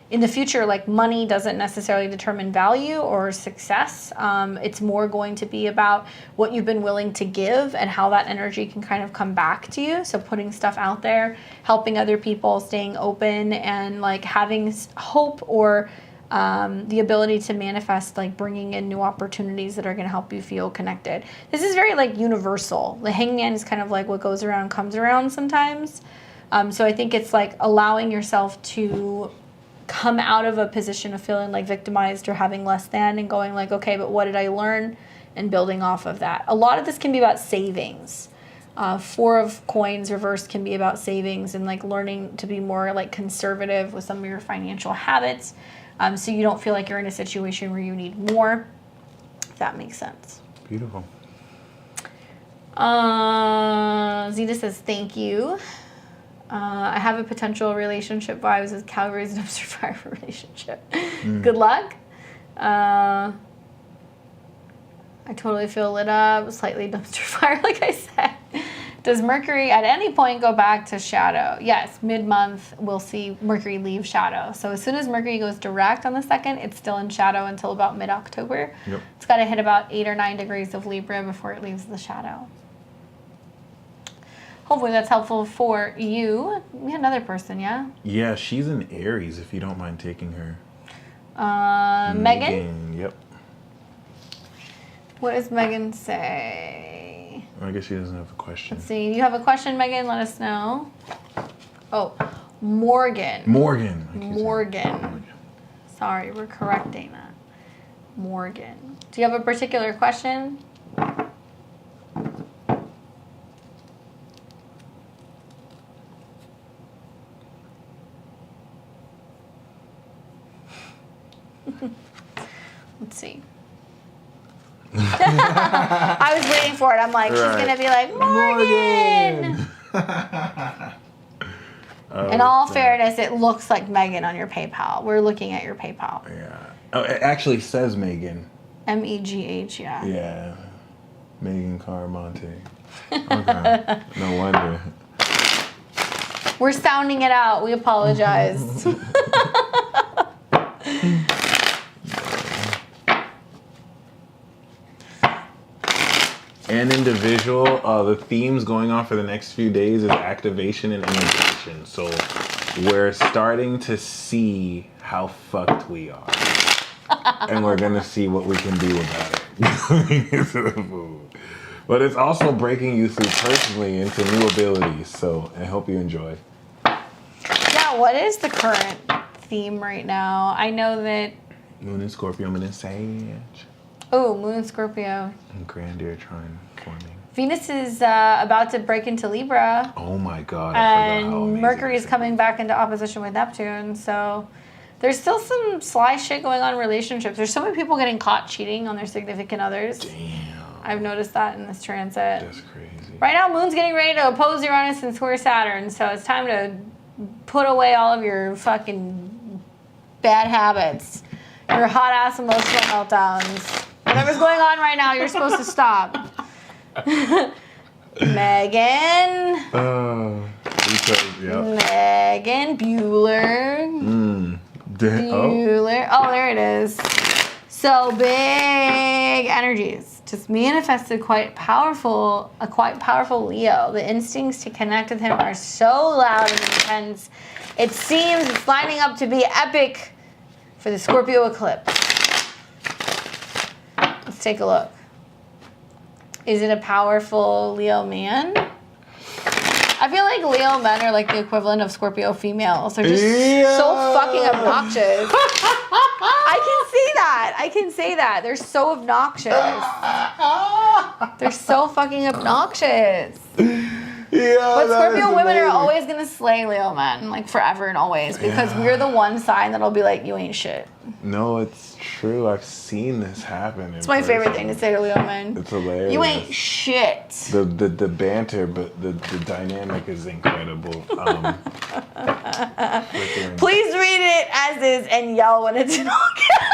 in the future. Like money doesn't necessarily determine value or success. It's more going to be about what you've been willing to give and how that energy can kind of come back to you. So putting stuff out there, helping other people, staying open, and like having hope or the ability to manifest, like bringing in new opportunities that are going to help you feel connected. This is very like universal. The Hangman is kind of like what goes around comes around sometimes. So I think it's like allowing yourself to come out of a position of feeling like victimized or having less than, and going like, okay, but what did I learn, and building off of that. A lot of this can be about savings. 4 of Coins reversed can be about savings and like learning to be more like conservative with some of your financial habits. So you don't feel like you're in a situation where you need more, if that makes sense. Beautiful. Xena says, thank you. I have a potential relationship vibes with Calgary's dumpster fire relationship. Good luck. I totally feel lit up, slightly dumpster fire, like I said. Does Mercury at any point go back to shadow? Yes, mid-month we'll see Mercury leave shadow. So as soon as Mercury goes direct on the 2nd, it's still in shadow until about mid-October. Yep. It's got to hit about 8 or 9 degrees of Libra before it leaves the shadow. Hopefully that's helpful for you. We had another person, yeah? Yeah, she's in Aries, if you don't mind taking her. Megan? Yep. What does Megan say? I guess she doesn't have a question. Let's see. Do you have a question, Megan? Let us know. Oh, Morgan. Morgan. Sorry, we're correcting that. Morgan. Do you have a particular question? Let's see. I was waiting for it. I'm like, she's going to be like, Morgan! In all fairness, it looks like Megan on your PayPal. We're looking at your PayPal. Yeah. Oh, it actually says Megan. M-E-G-H, yeah. Yeah. Megan Caramonte. Okay. No wonder. We're sounding it out. We apologize. And individual, the themes going on for the next few days is activation and integration. So we're starting to see how fucked we are. And we're going to see what we can do about it. But it's also breaking you through personally into new abilities. So I hope you enjoy. Yeah, what is the current theme right now? I know that... Moon in Scorpio, Moon in Sage. Oh, Moon in Scorpio. And Grandeur Trine forming. Venus is about to break into Libra. Oh my God, I forgot how amazing. And Mercury is coming back into opposition with Neptune, so there's still some sly shit going on in relationships. There's so many people getting caught cheating on their significant others. Damn. I've noticed that in this transit. That's crazy. Right now, Moon's getting ready to oppose Uranus and square Saturn, so it's time to put away all of your fucking bad habits, your hot ass emotional meltdowns. Whatever's going on right now, you're supposed to stop. Megan. Megan Bueller. Bueller. Oh, there it is. So big energies. Just manifested a quite powerful Leo. The instincts to connect with him are so loud and intense. It seems it's lining up to be epic for the Scorpio eclipse. Let's take a look. Is it a powerful Leo man? I feel like Leo men are like the equivalent of Scorpio females. They're just so fucking obnoxious. I can say that. They're so obnoxious. They're so fucking obnoxious. Yeah, but Scorpio women are always gonna slay Leo men, like forever and always, because we're the one sign that'll be like, you ain't shit. No, it's true. I've seen this happen. It's my favorite thing to say to Leo men. It's hilarious. You ain't shit. The banter, but the dynamic is incredible. Please read it as is and yell when it's in all caps.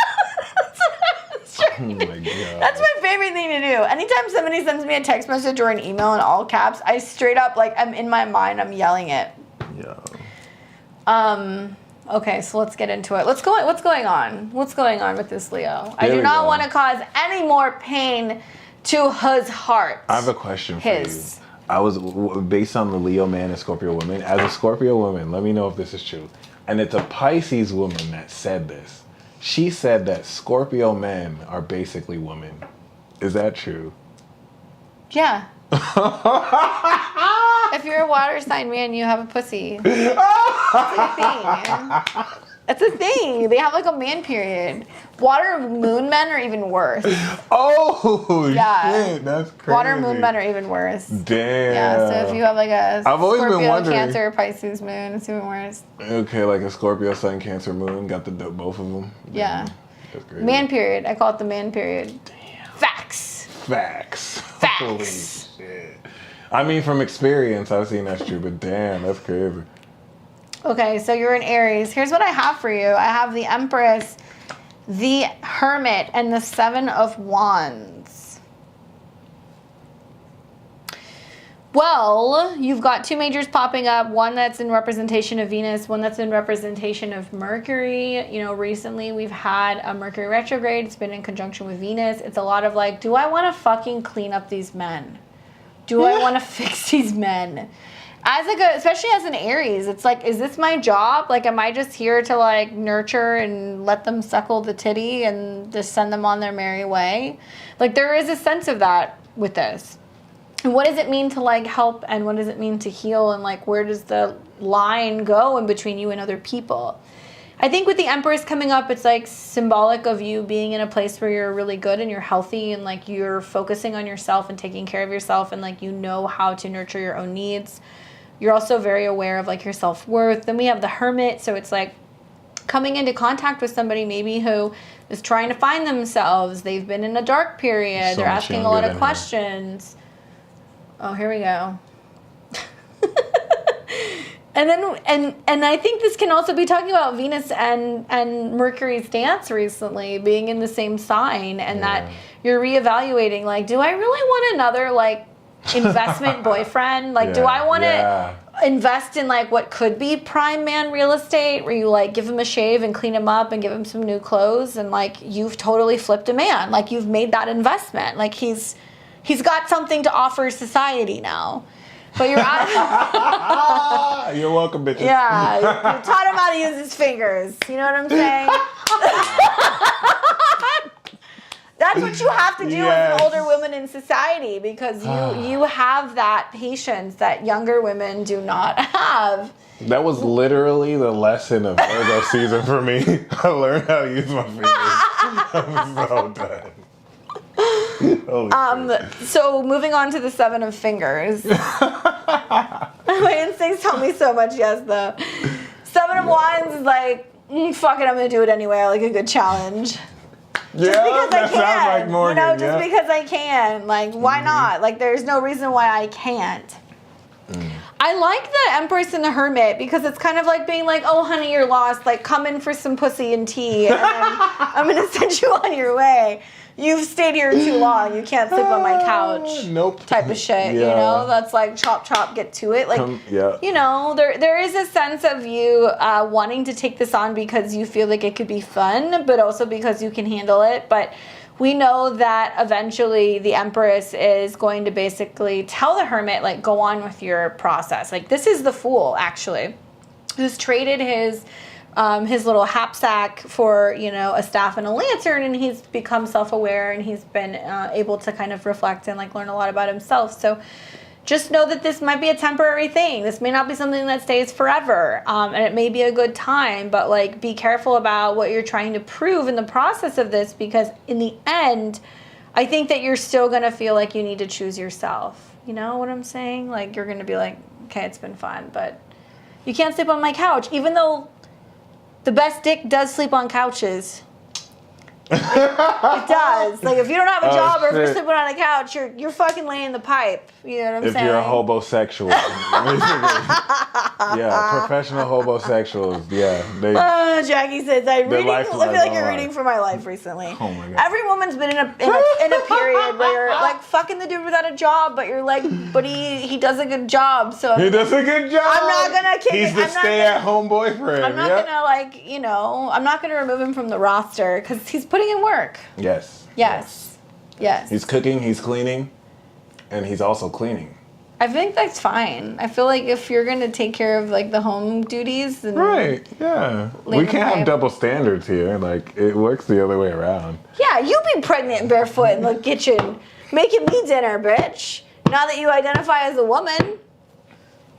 Oh my God. That's my favorite thing to do. Anytime somebody sends me a text message or an email in all caps, I straight up, like, I'm in my mind, I'm yelling it. Yeah. Okay, so let's get into it. What's going on? What's going on with this Leo? I do not want to cause any more pain to his heart. I have a question for you. I was, based on the Leo man and Scorpio woman, as a Scorpio woman, let me know if this is true. And it's a Pisces woman that said this. She said that Scorpio men are basically women. Is that true? Yeah. If you're a water sign man, you have a pussy. That's a thing. That's a thing. They have like a man period. Water moon men are even worse. Oh, shit. That's crazy. Water moon men are even worse. Damn. Yeah, so if you have like a I've always Scorpio, been wondering. Cancer, Pisces moon, it's even worse. Okay, like a Scorpio, Sun, Cancer, Moon, got the both of them. Yeah. That's crazy. Man period. I call it the man period. Damn. Facts. Holy shit. I mean, from experience, I've seen that's true, but damn, that's crazy. Okay, so you're in Aries. Here's what I have for you. I have the Empress, the Hermit, and the Seven of Wands. Well, you've got two majors popping up, one that's in representation of Venus, one that's in representation of Mercury. You know, recently we've had a Mercury retrograde. It's been in conjunction with Venus. It's a lot of like, do I want to fucking clean up these men? Do I want to fix these men? As like especially as an Aries, it's like, is this my job? Like, am I just here to like nurture and let them suckle the titty and just send them on their merry way? Like, there is a sense of that with this. And what does it mean to like help, and what does it mean to heal, and like where does the line go in between you and other people? I think with the Empress coming up, it's like symbolic of you being in a place where you're really good and you're healthy and like you're focusing on yourself and taking care of yourself, and like you know how to nurture your own needs. You're also very aware of like your self-worth. Then we have the Hermit, so it's like coming into contact with somebody maybe who is trying to find themselves. They've been in a dark period. So they're asking a lot of questions. Oh, here we go. And then and I think this can also be talking about Venus and Mercury's dance recently being in the same sign, and that you're reevaluating, like, do I really want another like investment boyfriend? Like, do I want to invest in like what could be prime man real estate, where you like give him a shave and clean him up and give him some new clothes, and like you've totally flipped a man, like you've made that investment, like he's got something to offer society now. But you're out. You're welcome, bitches. Yeah, you taught him how to use his fingers. You know what I'm saying? That's what you have to do as an older woman in society, because you have that patience that younger women do not have. That was literally the lesson of Virgo season for me. I learned how to use my fingers. I'm so done. So moving on to the Seven of Fingers. My instincts tell me so much yes, though. Seven of Wands is like, fuck it, I'm gonna do it anyway. I like a good challenge. Just because I that sounds can. like Morgan. Just because I can. Like, why not? Like, there's no reason why I can't. I like the Empress and the Hermit because it's kind of like being like, oh, honey, you're lost. Like, come in for some pussy and tea, and then I'm going to send you on your way. You've stayed here too long. You can't sleep on my couch. Nope. Type of shit, That's like chop, chop, get to it. Like, there is a sense of you wanting to take this on because you feel like it could be fun, but also because you can handle it. But we know that eventually the Empress is going to basically tell the Hermit, like, go on with your process. Like, this is the Fool, actually, who's traded his little hapsack for, a staff and a lantern, and he's become self-aware, and he's been able to kind of reflect and, like, learn a lot about himself. So just know that this might be a temporary thing. This may not be something that stays forever, and it may be a good time, but, like, be careful about what you're trying to prove in the process of this, because in the end, I think that you're still going to feel like you need to choose yourself. You know what I'm saying? Like, you're going to be like, okay, it's been fun, but you can't sleep on my couch, even though the best dick does sleep on couches. It does. Like, if you don't have a job or if you're sleeping on a couch, you're fucking laying the pipe. You know what I'm saying? If you're a hobosexual. Yeah, professional hobosexuals. Yeah. Jackie says, I feel like you're reading for my life recently. Oh my God. Every woman's been in a period where you're like fucking the dude without a job, but you're like, but he does a good job. So he does a good job. I'm not gonna kick He's the stay-at-home boyfriend. I'm not gonna I'm not gonna remove him from the roster because he's putting in work. Yes. He's cooking, he's cleaning, and he's also cleaning. I think that's fine. I feel like if you're going to take care of, like, the home duties... And right, yeah. We can't have double standards here. Like, it works the other way around. Yeah, you be pregnant and barefoot in the kitchen making me dinner, bitch. Now that you identify as a woman.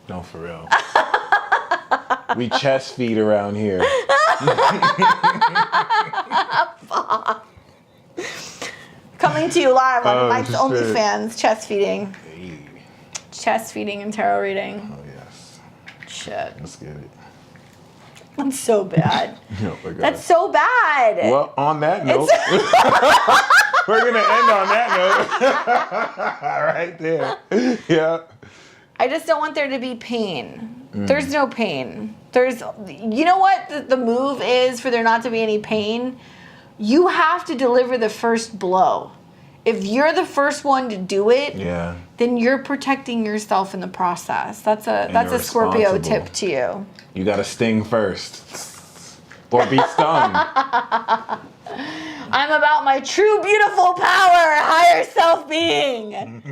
No, for real. We chest feed around here. Coming to you live on Mike's OnlyFans, chest feeding. Chest feeding and tarot reading. Oh, yes. Shit. Let's get it. That's so bad. Oh my God. That's so bad. Well, on that note, we're going to end on that note. Right there. Yeah. I just don't want there to be pain. There's no pain. You know what the move is for there not to be any pain? You have to deliver the first blow. If you're the first one to do it, then you're protecting yourself in the process. That's a Scorpio tip to you. You got to sting first. Or be stung. I'm about my true, beautiful power, higher self being.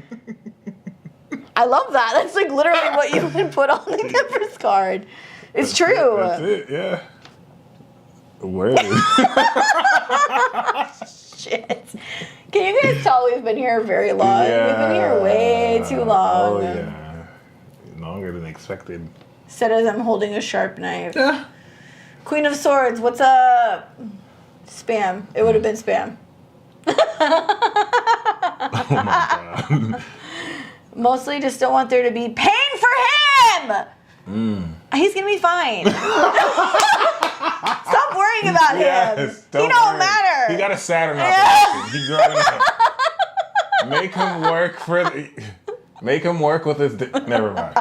I love that. That's like literally what you would put on the Empress card. It's true. That's it, yeah. Word. Shit. Can you guys tell we've been here very long? Yeah. We've been here way too long. Oh, yeah. Longer than expected. Said as I'm holding a sharp knife. Yeah. Queen of Swords, what's up? Spam. It would have been spam. Oh my God. Mostly just don't want there to be pain for him! He's gonna be fine. Stop worrying about him. He don't matter. He got a Saturn operation. He's growing up. Make him work with his... Never mind.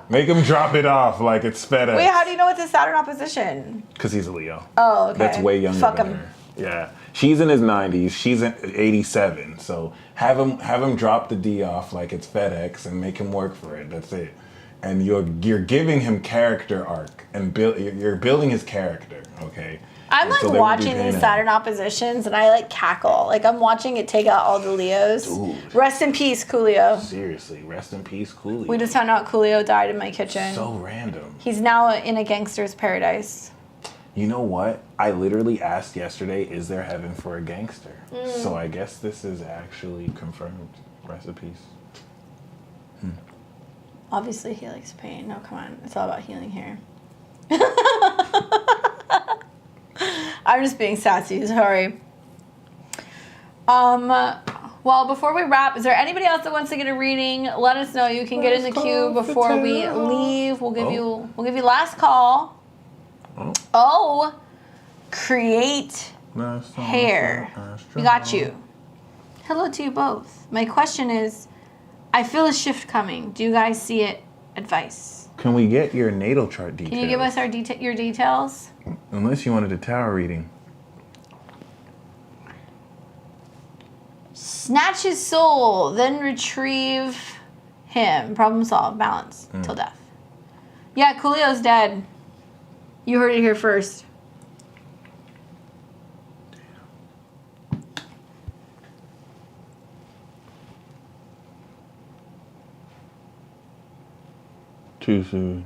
Make him drop it off like it's FedEx. Wait, how do you know it's a Saturn opposition? Because he's a Leo. Oh, okay. That's way younger Fuck than him. her. Yeah. She's in his 90s. She's in 87. So have him drop the D off like it's FedEx and make him work for it. That's it. And you're giving him character arc and you're building his character, okay? I'm like watching these Saturn oppositions and I like cackle. Like I'm watching it take out all the Leos. Dude. Rest in peace, Coolio. Seriously, rest in peace, Coolio. We just found out Coolio died in my kitchen. So random. He's now in a gangster's paradise. You know what? I literally asked yesterday, is there heaven for a gangster? So I guess this is actually confirmed. Rest in peace. Obviously he likes pain. No, come on. It's all about healing here. I'm just being sassy, sorry. Well, before we wrap, is there anybody else that wants to get a reading? Let us know. You can get in the queue before we leave. We'll give you last call. Oh, create Hair. We got you. Hello to you both. My question is, I feel a shift coming. Do you guys see it? Advice. Can we get your natal chart details? Can you give us your details? Unless you wanted a tarot reading. Snatch his soul, then retrieve him. Problem solved. Balance. Till death. Yeah, Coolio's dead. You heard it here first. Too soon.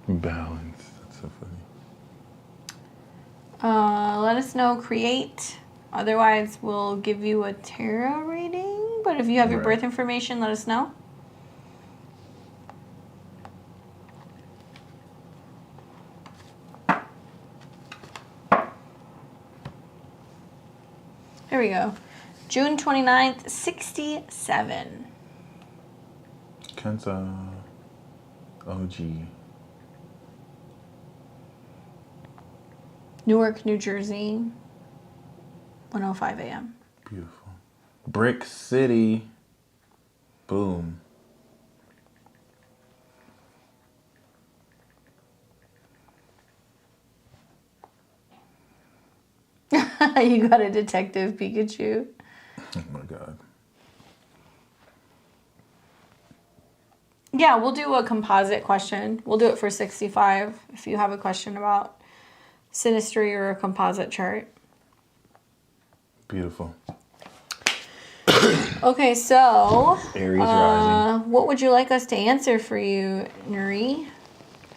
Balance. That's so funny. Let us know. Create. Otherwise, we'll give you a tarot reading. But if you have your birth information, let us know. Here we go. June 29th, 67. Cancer. OG. Newark, New Jersey. 1:05 a.m. Beautiful. Brick City. Boom. You got a Detective Pikachu. Oh my God. Yeah, we'll do a composite question. We'll do it for 65 if you have a question about synastry or a composite chart. Beautiful. Okay, so Aries rising. what would you like us to answer for you, Nuri?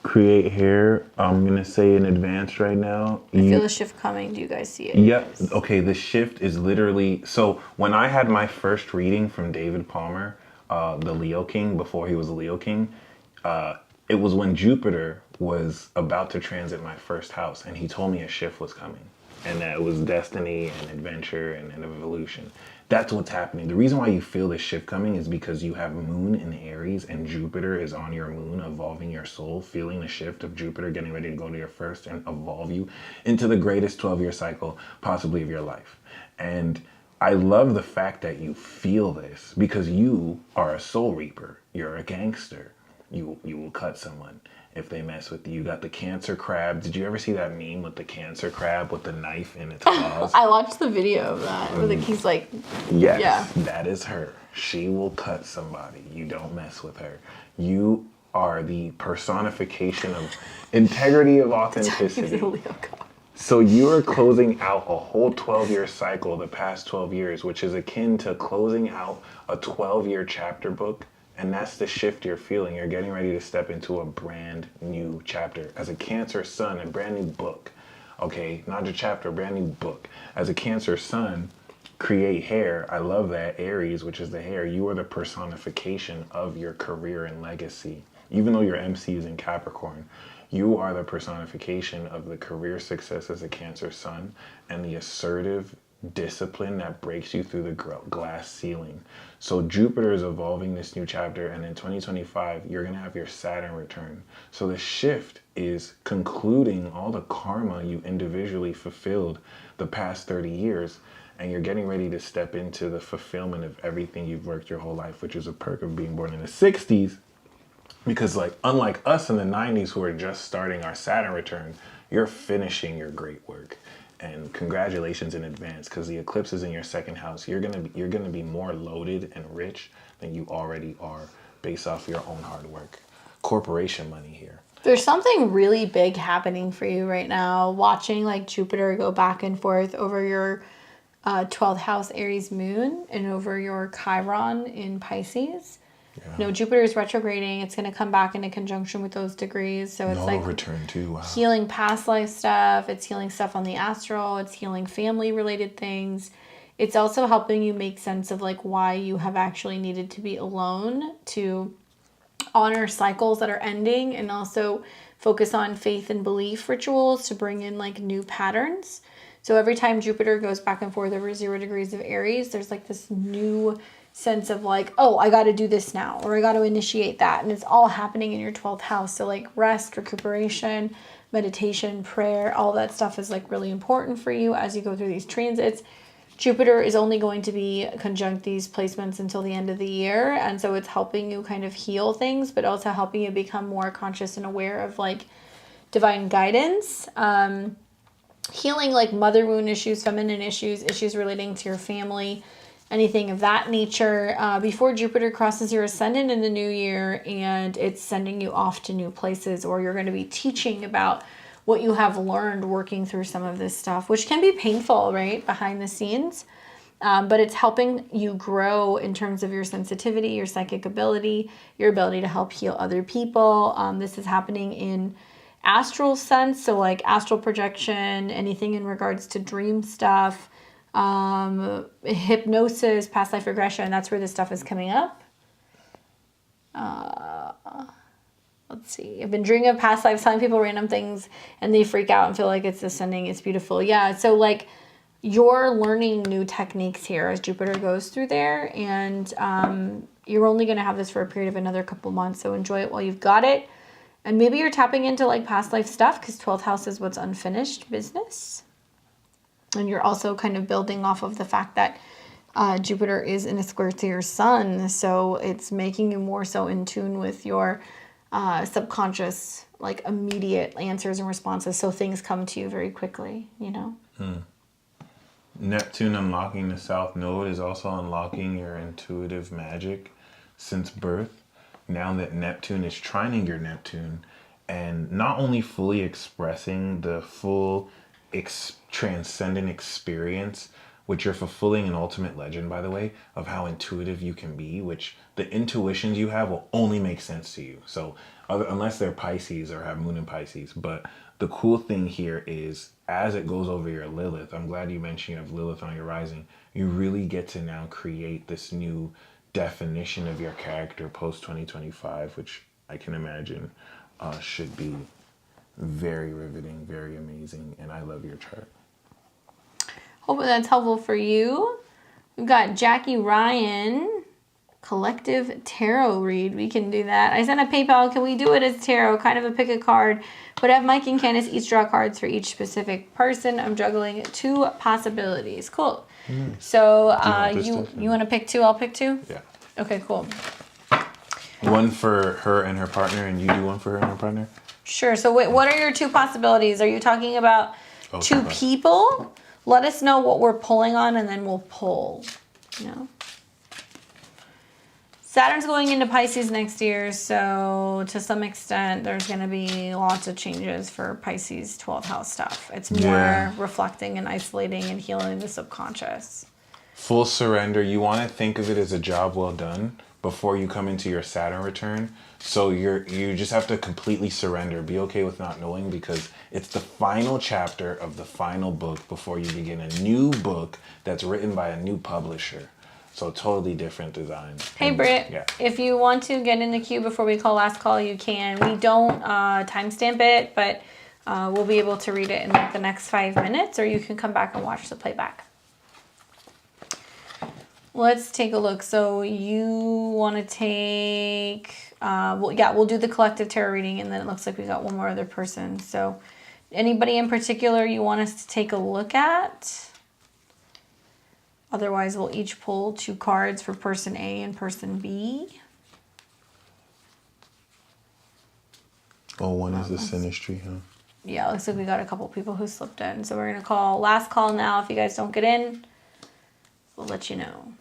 Create hair. I'm gonna say in advance right now. I feel a shift coming. Do you guys see it? Yep. Okay, the shift is literally, so when I had my first reading from David Palmer, the Leo King, before he was a Leo King, it was when Jupiter was about to transit my first house, and he told me a shift was coming, and that it was destiny and adventure and evolution. That's what's happening. The reason why you feel this shift coming is because you have Moon in Aries and Jupiter is on your Moon, evolving your soul, feeling the shift of Jupiter getting ready to go to your first and evolve you into the greatest 12-year cycle possibly of your life. And I love the fact that you feel this because you are a soul reaper. You're a gangster. You will cut someone if they mess with you. You got the Cancer crab. Did you ever see that meme with the Cancer crab with the knife in its claws? I watched the video of that where he's like, yes, yeah. That is her. She will cut somebody. You don't mess with her. You are the personification of integrity, of authenticity. So you are closing out a whole 12-year cycle, the past 12 years, which is akin to closing out a 12-year chapter book. And that's the shift you're feeling. You're getting ready to step into a brand new chapter. As a Cancer sun, a brand new book. Okay, not a chapter, a brand new book. As a Cancer sun, create hair. I love that. Aries, which is the hair. You are the personification of your career and legacy. Even though your MC is in Capricorn, you are the personification of the career success as a Cancer sun and the assertive discipline that breaks you through the glass ceiling. So Jupiter is evolving this new chapter, and in 2025 you're going to have your Saturn return. So the shift is concluding all the karma you individually fulfilled the past 30 years, and you're getting ready to step into the fulfillment of everything you've worked your whole life, which is a perk of being born in the 60s. Because like unlike us in the 90s who are just starting our Saturn return, you're finishing your great work. And congratulations in advance, because the eclipse is in your second house. You're gonna be more loaded and rich than you already are based off your own hard work. Corporation money here. There's something really big happening for you right now. Watching like Jupiter go back and forth over your 12th house Aries moon and over your Chiron in Pisces. Yeah. No, Jupiter is retrograding. It's going to come back into conjunction with those degrees. So it's like return too. Wow. Healing past life stuff. It's healing stuff on the astral. It's healing family related things. It's also helping you make sense of like why you have actually needed to be alone to honor cycles that are ending, and also focus on faith and belief rituals to bring in like new patterns. So every time Jupiter goes back and forth over 0 degrees of Aries, there's like this new sense of like, oh, I got to do this now, or I got to initiate that. And it's all happening in your 12th house. So like rest, recuperation, meditation, prayer, all that stuff is like really important for you as you go through these transits. Jupiter is only going to be conjunct these placements until the end of the year. And so it's helping you kind of heal things, but also helping you become more conscious and aware of like divine guidance. Healing like mother wound issues, feminine issues, issues relating to your family, anything of that nature. Before Jupiter crosses your ascendant in the new year and it's sending you off to new places, or you're going to be teaching about what you have learned working through some of this stuff, which can be painful, right, behind the scenes. But it's helping you grow in terms of your sensitivity, your psychic ability, your ability to help heal other people. This is happening in astral sense, so like astral projection, anything in regards to dream stuff, hypnosis, past life regression. That's where this stuff is coming up. Let's see. I've been dreaming of past lives, telling people random things, and they freak out and feel like it's ascending. It's beautiful. Yeah. So like you're learning new techniques here as Jupiter goes through there, and you're only going to have this for a period of another couple months. So enjoy it while you've got it. And maybe you're tapping into like past life stuff because 12th house is what's unfinished business. And you're also kind of building off of the fact that Jupiter is in a square to your sun. So it's making you more so in tune with your subconscious, like immediate answers and responses. So things come to you very quickly, you know? Neptune unlocking the South Node is also unlocking your intuitive magic since birth. Now that Neptune is trining your Neptune and not only fully expressing the full transcendent experience, which you're fulfilling an ultimate legend, by the way, of how intuitive you can be, which the intuitions you have will only make sense to you. So unless they're Pisces or have moon in Pisces. But the cool thing here is as it goes over your Lilith, I'm glad you mentioned you have Lilith on your rising, you really get to now create this new definition of your character post 2025, which I can imagine should be very riveting, very amazing, and I love your chart. Hope that's helpful for you. We've got Jackie Ryan, collective tarot read. We can do that. I sent a PayPal. Can we do it as tarot? Kind of a pick a card, but have Mike and Candace each draw cards for each specific person. I'm juggling 2 possibilities. Cool. So you want to pick 2? I'll pick 2? Yeah. Okay, cool. One for her and her partner, and you do one for her and her partner? Sure. So wait, what are your 2 possibilities? Are you talking about 2 people? Let us know what we're pulling on, and then we'll pull, you know. Saturn's going into Pisces next year, so to some extent, there's going to be lots of changes for Pisces 12th house stuff. It's more reflecting and isolating and healing the subconscious. Full surrender. You want to think of it as a job well done before you come into your Saturn return. So you just have to completely surrender. Be okay with not knowing, because it's the final chapter of the final book before you begin a new book that's written by a new publisher. So totally different design. Hey, Britt, if you want to get in the queue before we call last call, you can. We don't timestamp it, but we'll be able to read it in like the next 5 minutes, or you can come back and watch the playback. Let's take a look. So you want to take, we'll do the collective tarot reading, and then it looks like we got one more other person. So anybody in particular you want us to take a look at? Otherwise, we'll each pull 2 cards for person A and person B. Oh, one is the Sinistry, huh? Yeah, looks like we got a couple people who slipped in. So we're going to call last call now. If you guys don't get in, we'll let you know.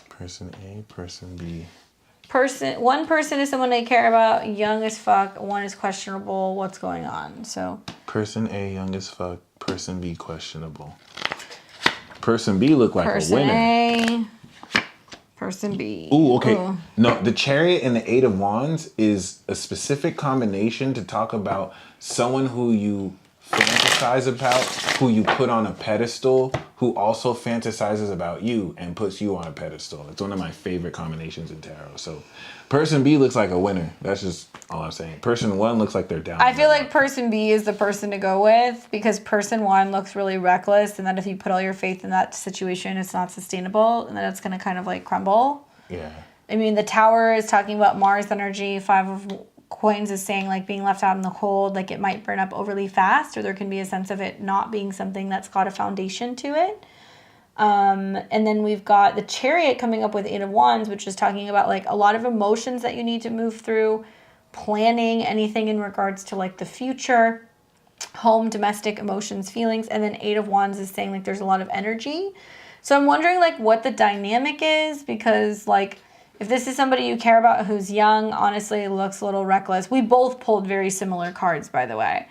Person A, person B. One person is someone they care about, young as fuck. One is questionable. What's going on? So person A, young as fuck. Person B, questionable. Person B look like a winner. Person A, person B. Ooh, okay. Ooh. No, the Chariot and the 8 of Wands is a specific combination to talk about someone who you fantasize about, who you put on a pedestal, who also fantasizes about you and puts you on a pedestal. It's one of my favorite combinations in tarot. So person B looks like a winner. That's just all I'm saying. Person 1 looks like they're down. I feel like person B is the person to go with, because person 1 looks really reckless, and that if you put all your faith in that situation, it's not sustainable, and then it's going to kind of like crumble. Yeah. I mean, the Tower is talking about Mars energy, 5 of coins is saying like being left out in the cold, like it might burn up overly fast, or there can be a sense of it not being something that's got a foundation to it. And then we've got the Chariot coming up with 8 of Wands, which is talking about like a lot of emotions that you need to move through, planning anything in regards to like the future, home, domestic emotions, feelings. And then 8 of Wands is saying like there's a lot of energy. So I'm wondering like what the dynamic is, because like if this is somebody you care about who's young, honestly looks a little reckless. We both pulled very similar cards, by the way.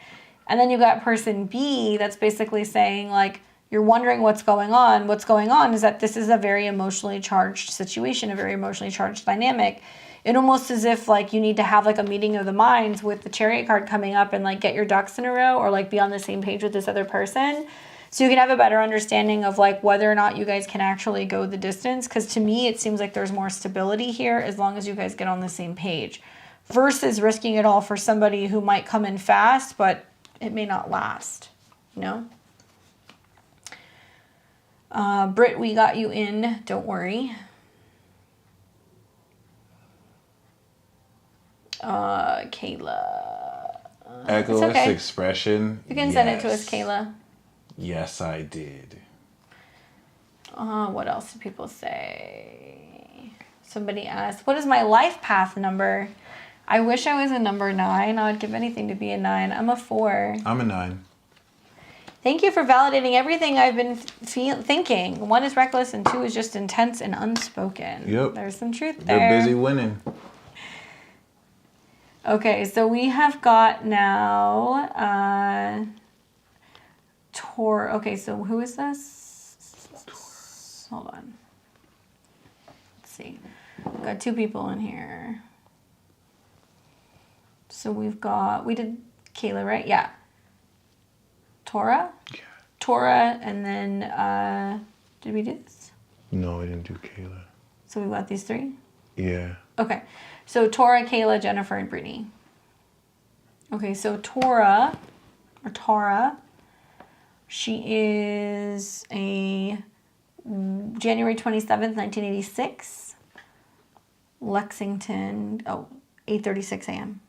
And then you got person B that's basically saying like you're wondering what's going on. What's going on is that this is a very emotionally charged situation, a very emotionally charged dynamic. It almost as if like you need to have like a meeting of the minds with the Chariot card coming up and like get your ducks in a row, or like be on the same page with this other person, so you can have a better understanding of like whether or not you guys can actually go the distance. Because to me, it seems like there's more stability here as long as you guys get on the same page, versus risking it all for somebody who might come in fast, but it may not last, you know? Britt, we got you in. Don't worry. Kayla. Echoous okay. expression. You can send it to us, Kayla. Yes, I did. What else do people say? Somebody asked, what is my life path number? I wish I was a number 9. I would give anything to be a 9. I'm a 4. I'm a 9. Thank you for validating everything I've been thinking. 1 is reckless and 2 is just intense and unspoken. Yep. There's some truth there. They're busy winning. Okay, so we have got now Tor. Okay, so who is this? Hold on. Let's see. We've got 2 people in here. So we did Kayla, right? Yeah. Torah? Yeah. Torah, and then, did we do this? No, I didn't do Kayla. So we got these 3? Yeah. Okay. So Torah, Kayla, Jennifer, and Brittany. Okay, so Torah, she is a January 27th, 1986, Lexington, 8:36 a.m.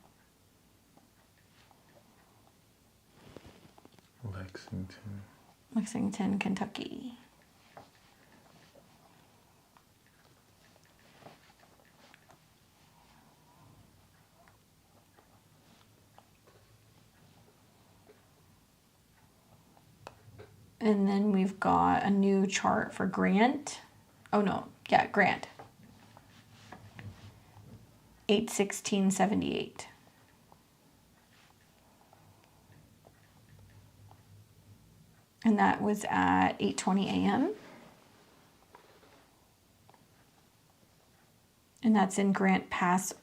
Lexington, Kentucky. And then we've got a new chart for Grant. Oh no, yeah, Grant. 8/16/78. And that was at 8:20 a.m. And that's in Grants Pass,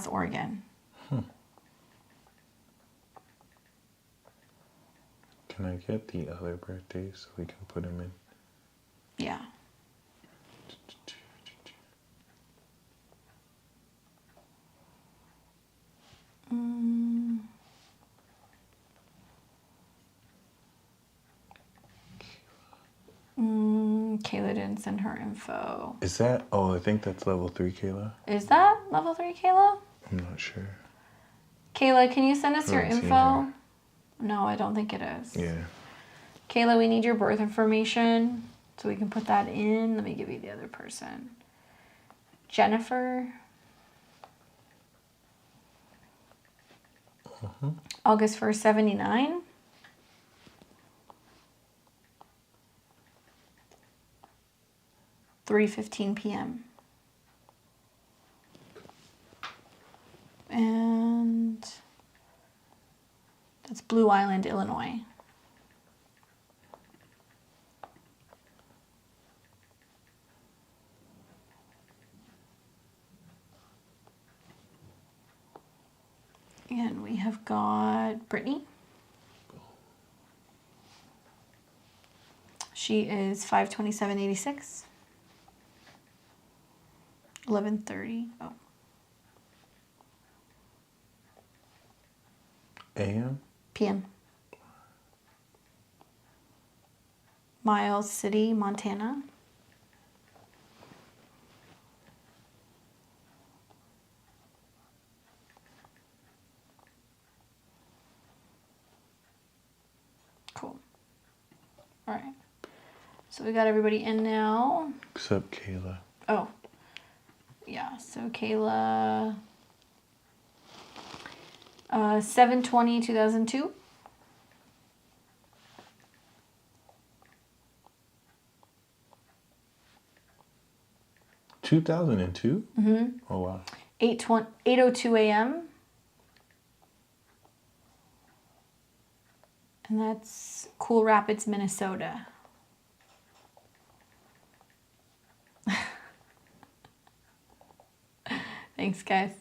Oregon. Can I get the other birthdays so we can put them in? Yeah. Kayla didn't send her info. Is that? Oh, I think that's level 3, Kayla. Is that level 3, Kayla? I'm not sure. Kayla, can you send us your Haven't seen info? her. No, I don't think it is. Yeah. Kayla, we need your birth information so we can put that in. Let me give you the other person. Jennifer. August 1st, 79. (3:15 p.m.) And that's Blue Island, Illinois. And we have got Brittany. She is 5/27/86. 11:30. Oh. AM? PM. Miles City, Montana. All right. So we got everybody in now. Except Kayla. Oh. Yeah, so Kayla, 7/20/2002. (2002). Oh wow. 8:02 a.m. And that's Cool Rapids, Minnesota. Thanks, guys.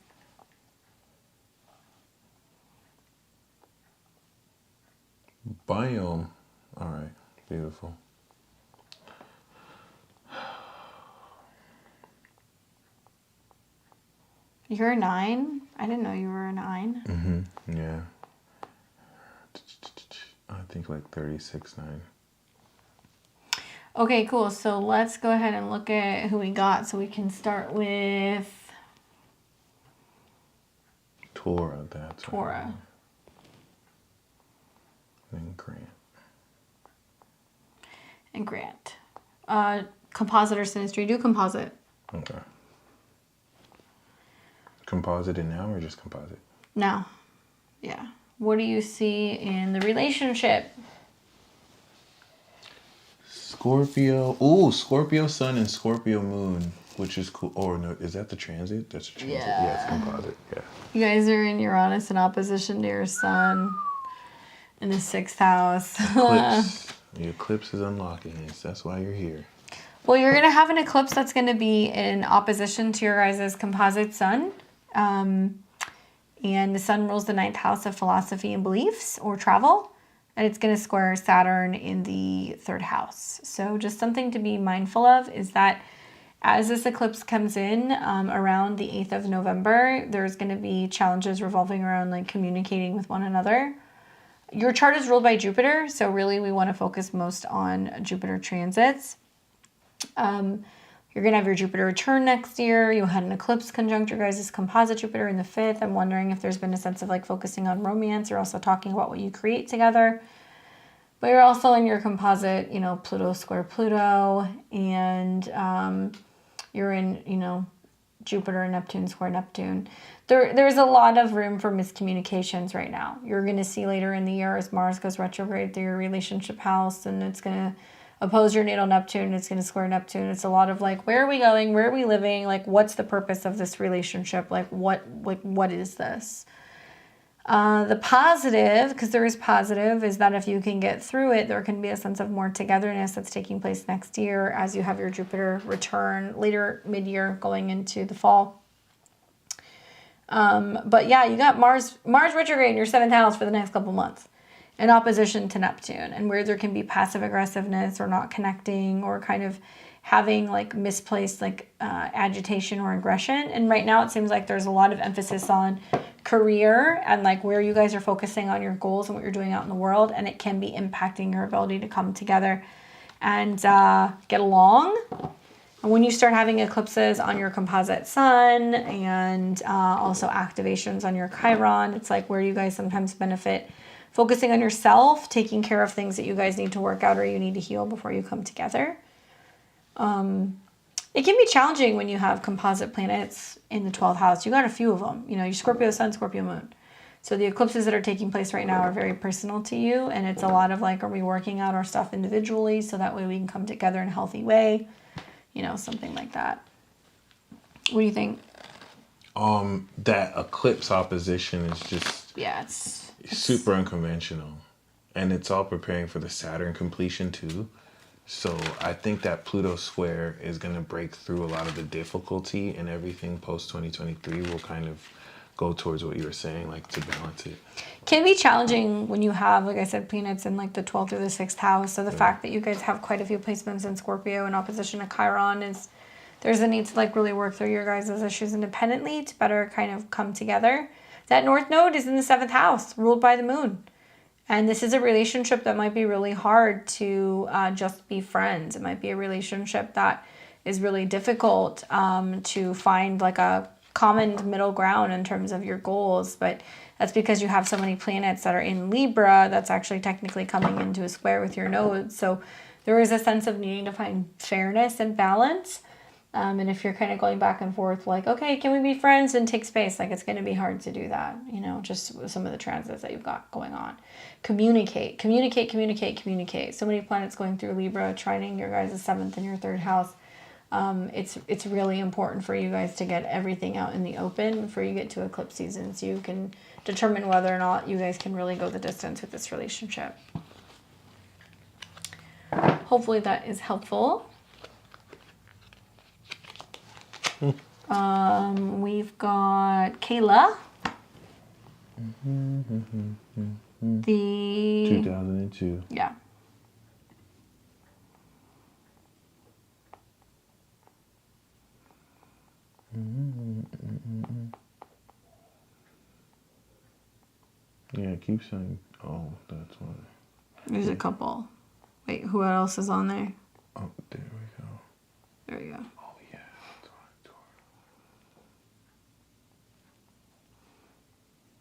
Biome. All right. Beautiful. You're a 9? I didn't know you were a 9. Yeah. I think like 36.9. Okay, cool. So let's go ahead and look at who we got. So we can start with Torah. That's Torah. And Grant. And Grant. Composite or synastry? Do composite. Okay. Composite in now or just composite? Now. Yeah. What do you see in the relationship? Scorpio. Ooh, Scorpio sun and Scorpio moon, which is cool. Oh, no, is that the transit? That's a transit. Yeah, it's composite. Yeah. You guys are in Uranus in opposition to your sun in the 6th house. Eclipse. The eclipse is unlocking us. That's why you're here. Well, you're going to have an eclipse that's going to be in opposition to your guys' composite sun. And the sun rules the 9th house of philosophy and beliefs or travel. And it's going to square Saturn in the 3rd house. So just something to be mindful of is that as this eclipse comes in around the 8th of November, there's going to be challenges revolving around like communicating with one another. Your chart is ruled by Jupiter, so really we want to focus most on Jupiter transits. You're going to have your Jupiter return next year. You had an eclipse conjunct your guys' composite Jupiter in the 5th. I'm wondering if there's been a sense of like focusing on romance. You're also talking about what you create together. But you're also in your composite, you know, Pluto square Pluto. And you're in, you know, Jupiter and Neptune square Neptune. There's a lot of room for miscommunications right now. You're going to see later in the year as Mars goes retrograde through your relationship house, and it's going to oppose your natal Neptune. It's going to square Neptune. It's a lot of like, where are we going? Where are we living? Like, what's the purpose of this relationship? Like, what is this? The positive, because there is positive, is that if you can get through it, there can be a sense of more togetherness that's taking place next year as you have your Jupiter return later mid-year going into the fall. But yeah, you got Mars retrograde in your 7th house for the next couple months in opposition to Neptune, and where there can be passive aggressiveness or not connecting or kind of having like misplaced like agitation or aggression. And right now it seems like there's a lot of emphasis on career and like where you guys are focusing on your goals and what you're doing out in the world, and it can be impacting your ability to come together and get along. And when you start having eclipses on your composite sun and also activations on your Chiron, it's like where you guys sometimes benefit focusing on yourself, taking care of things that you guys need to work out or you need to heal before you come together. It can be challenging when you have composite planets in the 12th house. You got a few of them, you know, your Scorpio sun, Scorpio moon. So the eclipses that are taking place right now are very personal to you. And it's a lot of like, are we working out our stuff individually so that way we can come together in a healthy way? You know, something like that. What do you think? That eclipse opposition is just it's super unconventional. And it's all preparing for the Saturn completion too. So I think that Pluto square is going to break through a lot of the difficulty, and everything post 2023 will kind of go towards what you were saying, like to balance it. Can be challenging when you have, like I said, planets in like the 12th or the 6th house. So the fact that you guys have quite a few placements in Scorpio in opposition to Chiron is there's a need to like really work through your guys' issues independently to better kind of come together. That North Node is in the 7th house, ruled by the moon. And this is a relationship that might be really hard to just be friends. It might be a relationship that is really difficult to find like a common middle ground in terms of your goals. But That's because you have so many planets that are in Libra that's actually technically coming into a square with your nodes. So there is a sense of needing to find fairness and balance. And if you're kind of going back and forth, like, okay, can we be friends and take space? Like, it's going to be hard to do that, you know, just with some of the transits that you've got going on. Communicate. So many planets going through Libra, trining your guys' 7th and your 3rd house. It's really important for you guys to get everything out in the open before you get to eclipse season, so you can determine whether or not you guys can really go the distance with this relationship. Hopefully that is helpful. We've got Kayla. The 2002. Yeah. Yeah, keep saying. Oh, that's why. There's a couple. Wait, who else is on there? Oh, there we go. There we go. Oh yeah.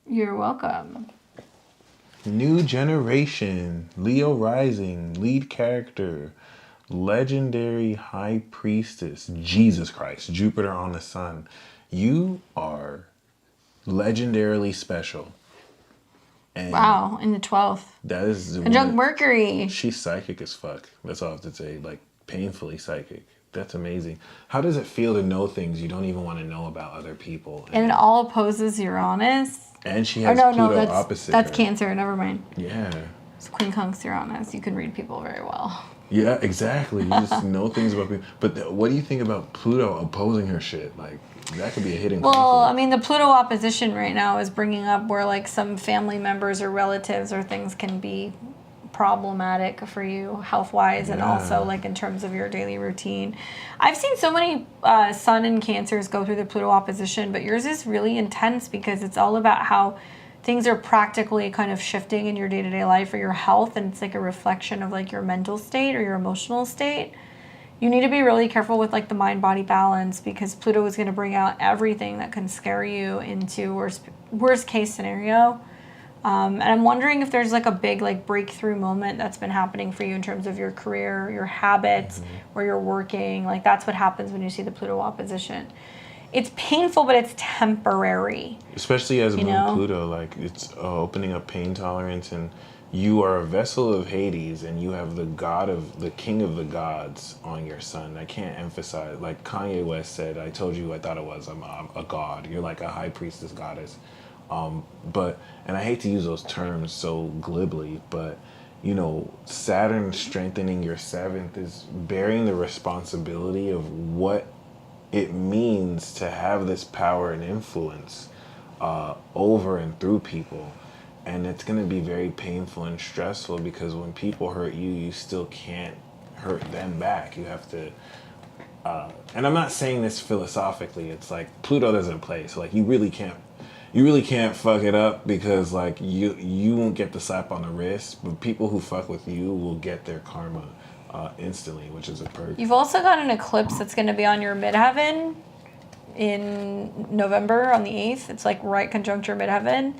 You're welcome. New generation, Leo rising, lead character, legendary high priestess, Jesus Christ, Jupiter on the sun. You are legendarily special. And Wow, in the 12th. that is the Conjunct woman- Mercury. She's psychic as fuck. That's all I have to say. Like, painfully psychic. That's amazing. How does it feel to know things you don't even want to know about other people? And it all opposes Uranus. And she Or has Pluto that's opposite that's her. Cancer. Never mind. Yeah. It's Queen Conjunct Uranus. You can read people very well. Yeah, exactly. You just know things about people. But what do you think about Pluto opposing her shit? Like, that could be a hidden Well, conflict. I mean, the Pluto opposition right now is bringing up where, like, some family members or relatives or things can be problematic for you health-wise, and also, like, in terms of your daily routine. I've seen so many Sun and Cancers go through the Pluto opposition, but yours is really intense because it's all about how things are practically kind of shifting in your day-to-day life or your health, and it's like a reflection of, like, your mental state or your emotional state. You need to be really careful with, like, the mind-body balance, because Pluto is going to bring out everything that can scare you into worst case scenario. And I'm wondering if there's, like, a big, like, breakthrough moment that's been happening for you in terms of your career, your habits, where you're working. Like, that's what happens when you see the Pluto opposition. It's painful, but it's temporary. Especially as you Moon know? Pluto, like, it's opening up pain tolerance, and you are a vessel of Hades, and you have the king of the gods on your sun. I can't emphasize, like Kanye West said, I told you I thought it was, I'm a god. You're like a high priestess goddess. And I hate to use those terms so glibly, but, you know, Saturn strengthening your 7th is bearing the responsibility of what it means to have this power and influence over and through people. And it's going to be very painful and stressful, because when people hurt you, you still can't hurt them back. You have to, and I'm not saying this philosophically, it's like Pluto doesn't play. So, like, you really can't fuck it up, because, like, you won't get the slap on the wrist, but people who fuck with you will get their karma instantly, which is a perk. You've also got an eclipse that's going to be on your midheaven in November on the 8th. It's like right conjunct your midheaven.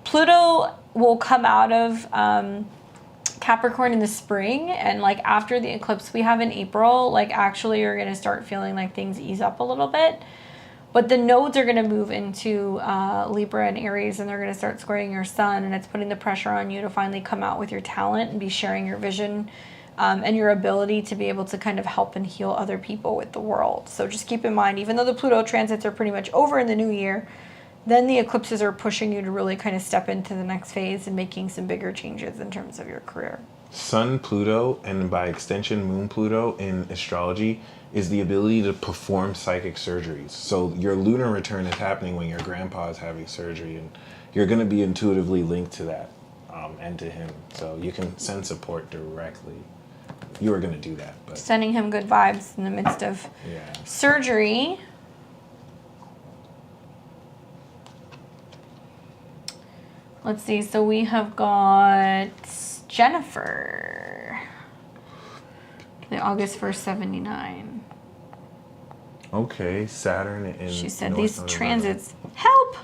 Pluto will come out of Capricorn in the spring, and, like, after the eclipse we have in April, like, actually you're going to start feeling like things ease up a little bit. But the nodes are going to move into Libra and Aries, and they're going to start squaring your sun, and it's putting the pressure on you to finally come out with your talent and be sharing your vision and your ability to be able to kind of help and heal other people with the world. So just keep in mind, even though the Pluto transits are pretty much over in the new year, then the eclipses are pushing you to really kind of step into the next phase and making some bigger changes in terms of your career. Sun Pluto, and by extension Moon Pluto in astrology, is the ability to perform psychic surgeries. So your lunar return is happening when your grandpa is having surgery, and you're going to be intuitively linked to that and to him. So you can send support directly. You are going to do that. But Sending him good vibes in the midst of surgery. Let's see. So we have got Jennifer. The August 1st, 79. Okay, Saturn in She said North these Node of transits help.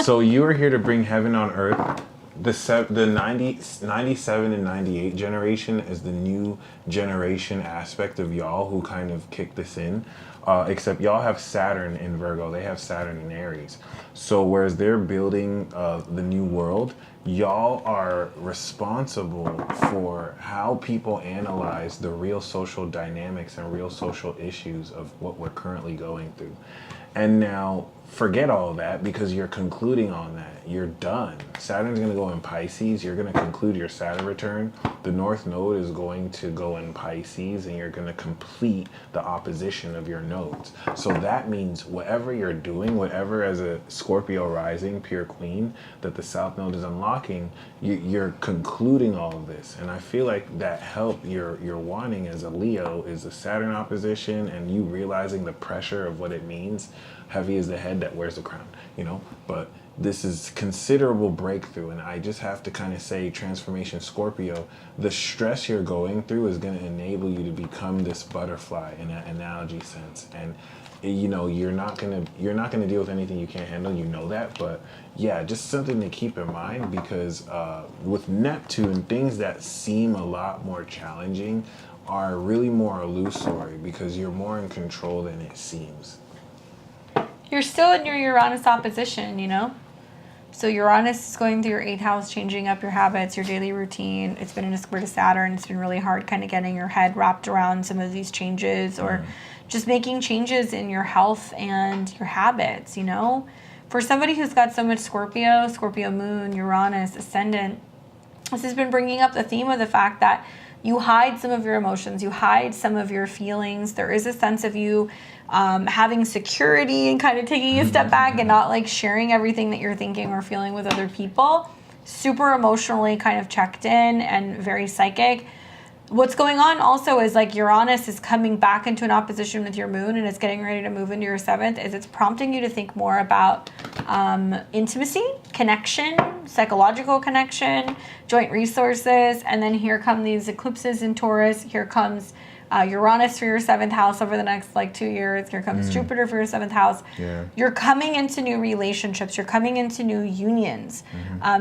So you are here to bring heaven on earth. The 97 and 98 generation is the new generation aspect of y'all who kind of kicked this in. Except y'all have Saturn in Virgo. They have Saturn in Aries. So whereas they're building the new world, y'all are responsible for how people analyze the real social dynamics and real social issues of what we're currently going through. And now forget all that because you're concluding on that. You're done. Saturn's going to go in Pisces. You're going to conclude your Saturn return. The North Node is going to go in Pisces, and you're going to complete the opposition of your nodes. So that means whatever you're doing, whatever as a Scorpio rising, pure queen, that the South Node is unlocking, you're concluding all of this. And I feel like that help you're wanting as a Leo is the Saturn opposition and you realizing the pressure of what it means. Heavy is the head that wears the crown, you know, but this is considerable breakthrough. And I just have to kind of say, transformation Scorpio, the stress you're going through is going to enable you to become this butterfly in an analogy sense. And you know, you're not gonna deal with anything you can't handle, you know that, but yeah, just something to keep in mind because with Neptune, things that seem a lot more challenging are really more illusory because you're more in control than it seems. You're still in your Uranus opposition, you know? So Uranus is going through your 8th house, changing up your habits, your daily routine. It's been in a square to Saturn. It's been really hard kind of getting your head wrapped around some of these changes or just making changes in your health and your habits, you know? For somebody who's got so much Scorpio moon, Uranus, ascendant, this has been bringing up the theme of the fact that you hide some of your emotions, you hide some of your feelings. There is a sense of you having security and kind of taking a step back and not like sharing everything that you're thinking or feeling with other people. Super emotionally kind of checked in and very psychic. What's going on also is like Uranus is coming back into an opposition with your moon and it's getting ready to move into your 7th. Is it's prompting you to think more about intimacy, connection, psychological connection, joint resources. And then here come these eclipses in Taurus. Here comes Uranus for your 7th house over the next like 2 years. Here comes Jupiter for your 7th house. Yeah. You're coming into new relationships. You're coming into new unions.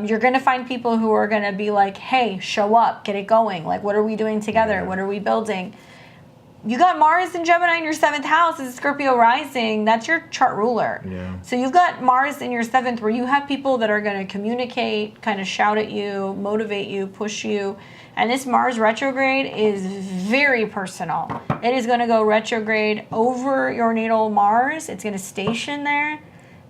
You're going to find people who are going to be like, hey, show up, get it going. Like, what are we doing together? Yeah. What are we building? You got Mars and Gemini in your 7th house as a Scorpio rising. That's your chart ruler. Yeah. So you've got Mars in your 7th where you have people that are going to communicate, kind of shout at you, motivate you, push you. And this Mars retrograde is very personal. It is going to go retrograde over your natal Mars. It's going to station there.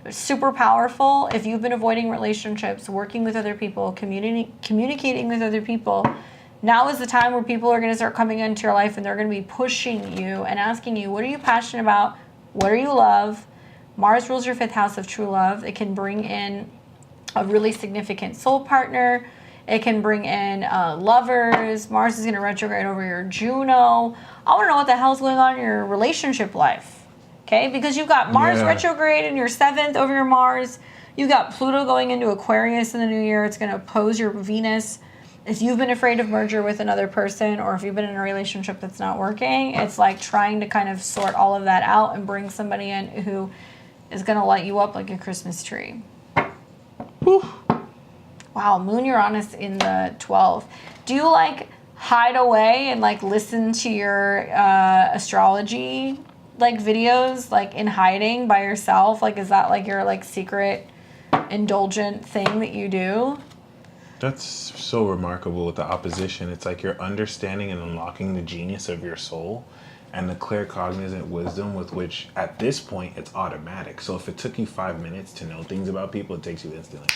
It's super powerful. If you've been avoiding relationships, working with other people, communicating with other people, now is the time where people are going to start coming into your life and they're going to be pushing you and asking you, what are you passionate about? What do you love? Mars rules your 5th house of true love. It can bring in a really significant soul partner. It can bring in lovers. Mars is going to retrograde over your Juno. I want to know what the hell's going on in your relationship life. Okay? Because you've got Mars retrograde in your 7th over your Mars. You've got Pluto going into Aquarius in the new year. It's going to oppose your Venus. If you've been afraid of merger with another person or if you've been in a relationship that's not working, it's like trying to kind of sort all of that out and bring somebody in who is going to light you up like a Christmas tree. Whew. Wow, Moon Uranus in the 12th. Do you like hide away and like listen to your astrology like videos like in hiding by yourself? Like is that like your like secret indulgent thing that you do? That's so remarkable with the opposition. It's like you're understanding and unlocking the genius of your soul and the claircognizant wisdom with which at this point it's automatic. So if it took you 5 minutes to know things about people, it takes you instantly.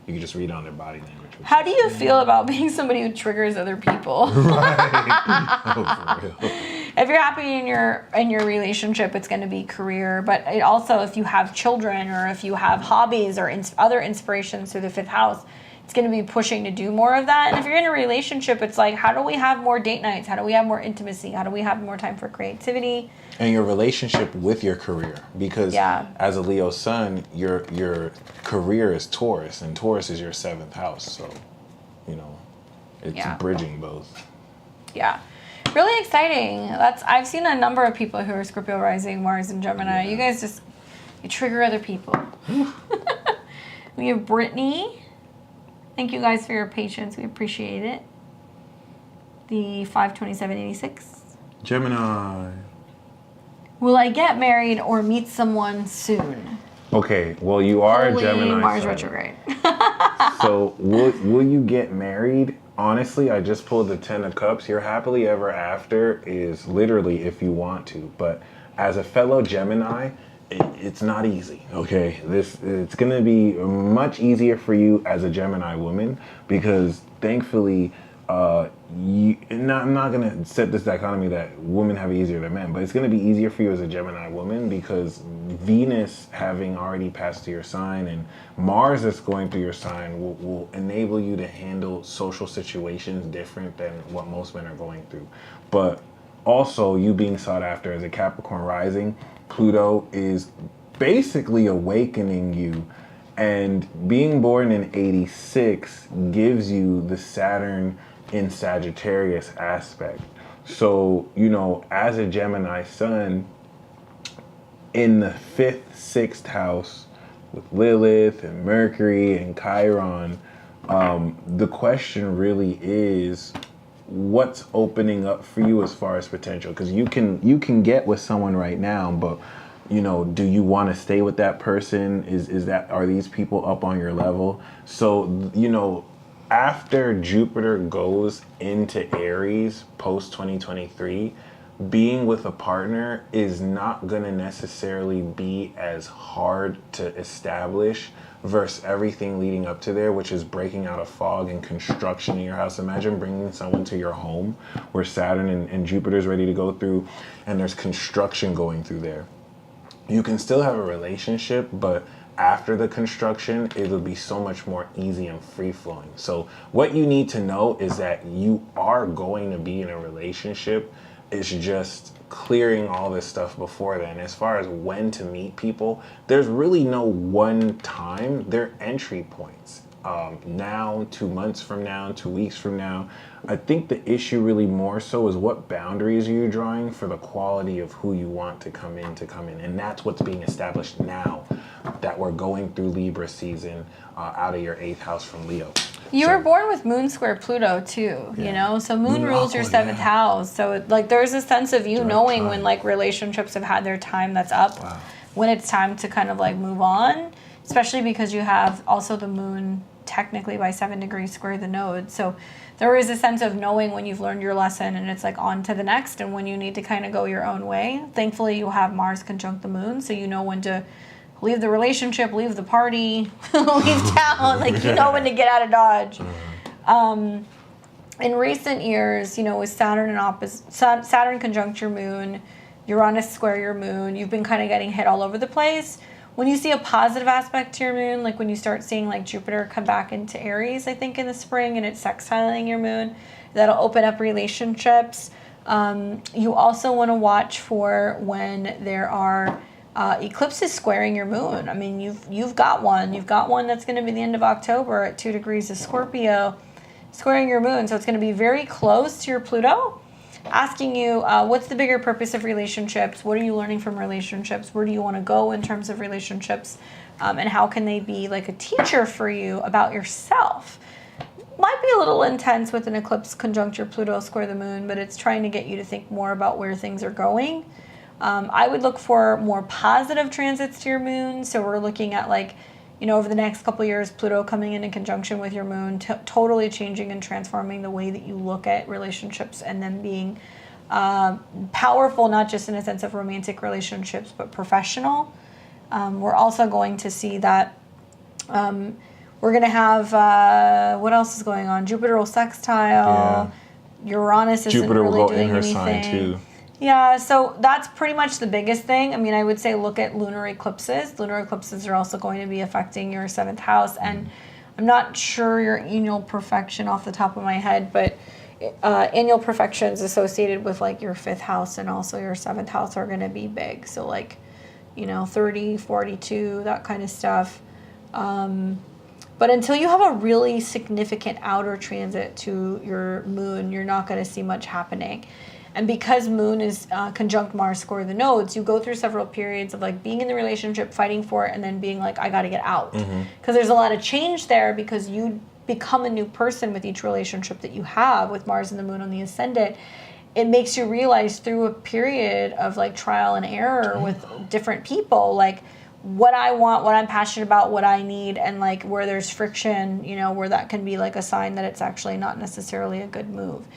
You can just read on their body language. How do you feel about being somebody who triggers other people? Right. Oh, for real. If you're happy in your relationship, it's going to be career. But it also, if you have children or if you have hobbies or other inspirations through the 5th house, it's going to be pushing to do more of that. And if you're in a relationship, it's like, how do we have more date nights? How do we have more intimacy? How do we have more time for creativity? And your relationship with your career. Because as a Leo sun, your career is Taurus, and Taurus is your 7th house. So, you know, it's bridging both. Yeah. Really exciting. I've seen a number of people who are Scorpio rising, Mars and Gemini. You guys you trigger other people. We have Brittany. Thank you guys for your patience. We appreciate it. The 52786. Gemini. Will I get married or meet someone soon? Okay, well, you are Holy a Gemini. Mars sun. retrograde. So will you get married? Honestly, I just pulled the 10 of Cups. Your happily ever after is literally if you want to. But as a fellow Gemini, it's not easy, okay? It's going to be much easier for you as a Gemini woman because thankfully, I'm not going to set this dichotomy that women have it easier than men, but it's going to be easier for you as a Gemini woman because Venus having already passed through your sign and Mars that's going through your sign will enable you to handle social situations different than what most men are going through. But also, you being sought after as a Capricorn rising, Pluto is basically awakening you. And being born in 86 gives you the Saturn in Sagittarius aspect. So, as a Gemini sun, in the 5th, 6th house with Lilith and Mercury and Chiron, the question really is what's opening up for you as far as potential, because you can get with someone right now, but do you want to stay with that person? Are these people up on your level? So after Jupiter goes into Aries post 2023, being with a partner is not going to necessarily be as hard to establish versus everything leading up to there, which is breaking out of fog and construction in your house. Imagine bringing someone to your home where Saturn and Jupiter is ready to go through and there's construction going through there. You can still have a relationship, but after the construction, it'll be so much more easy and free-flowing. So what you need to know is that you are going to be in a relationship. It's just clearing all this stuff before then. As far as when to meet people, there's really no one time. They're entry points. Now, 2 months from now, 2 weeks from now. I think the issue really more so is what boundaries are you drawing for the quality of who you want to come in. And that's what's being established now that we're going through Libra season out of your 8th house from Leo. You were born with Moon square Pluto too, so Moon rules your 7th house. So there's a sense of you knowing when relationships have had their time that's up, when it's time to kind of move on, especially because you have also the Moon technically by 7 degrees square the node. So there is a sense of knowing when you've learned your lesson and it's on to the next and when you need to kind of go your own way. Thankfully, you have Mars conjunct the Moon, so you know when to leave the relationship, leave the party, leave town, when to get out of Dodge. In recent years, with Saturn conjunct your Moon, Uranus square your Moon, you've been kind of getting hit all over the place. When you see a positive aspect to your Moon, when you start seeing Jupiter come back into Aries, I think in the spring, and it's sextiling your Moon, that'll open up relationships. You also want to watch for when there are eclipses squaring your Moon. I mean, you've got one. You've got one that's going to be the end of October at 2 degrees of Scorpio, squaring your Moon. So it's going to be very close to your Pluto, asking you, what's the bigger purpose of relationships? What are you learning from relationships? Where do you want to go in terms of relationships? And how can they be a teacher for you about yourself? Might be a little intense with an eclipse conjunct your Pluto square the Moon, but it's trying to get you to think more about where things are going. I would look for more positive transits to your Moon. So we're looking at over the next couple of years, Pluto coming in conjunction with your Moon, totally changing and transforming the way that you look at relationships and them being powerful, not just in a sense of romantic relationships, but professional. We're also going to see that we're going to have, what else is going on? Jupiter will sextile. Uranus isn't Jupiter really will go doing in her anything. sign too. Yeah, so that's pretty much the biggest thing. I mean, I would say look at lunar eclipses. Lunar eclipses are also going to be affecting your 7th house. And I'm not sure your annual perfection off the top of my head, but annual perfections associated with your 5th house and also your 7th house are going to be big. So 30, 42, that kind of stuff. But until you have a really significant outer transit to your Moon, you're not going to see much happening. And because Moon is conjunct Mars square the nodes, you go through several periods of like being in the relationship, fighting for it, and then being like, I got to get out. Because there's a lot of change there because you become a new person with each relationship that you have with Mars and the Moon on the ascendant. It makes you realize through a period of like trial and error with different people, like what I want, what I'm passionate about, what I need, and like where there's friction, you know, where that can be like a sign that it's actually not necessarily a good move.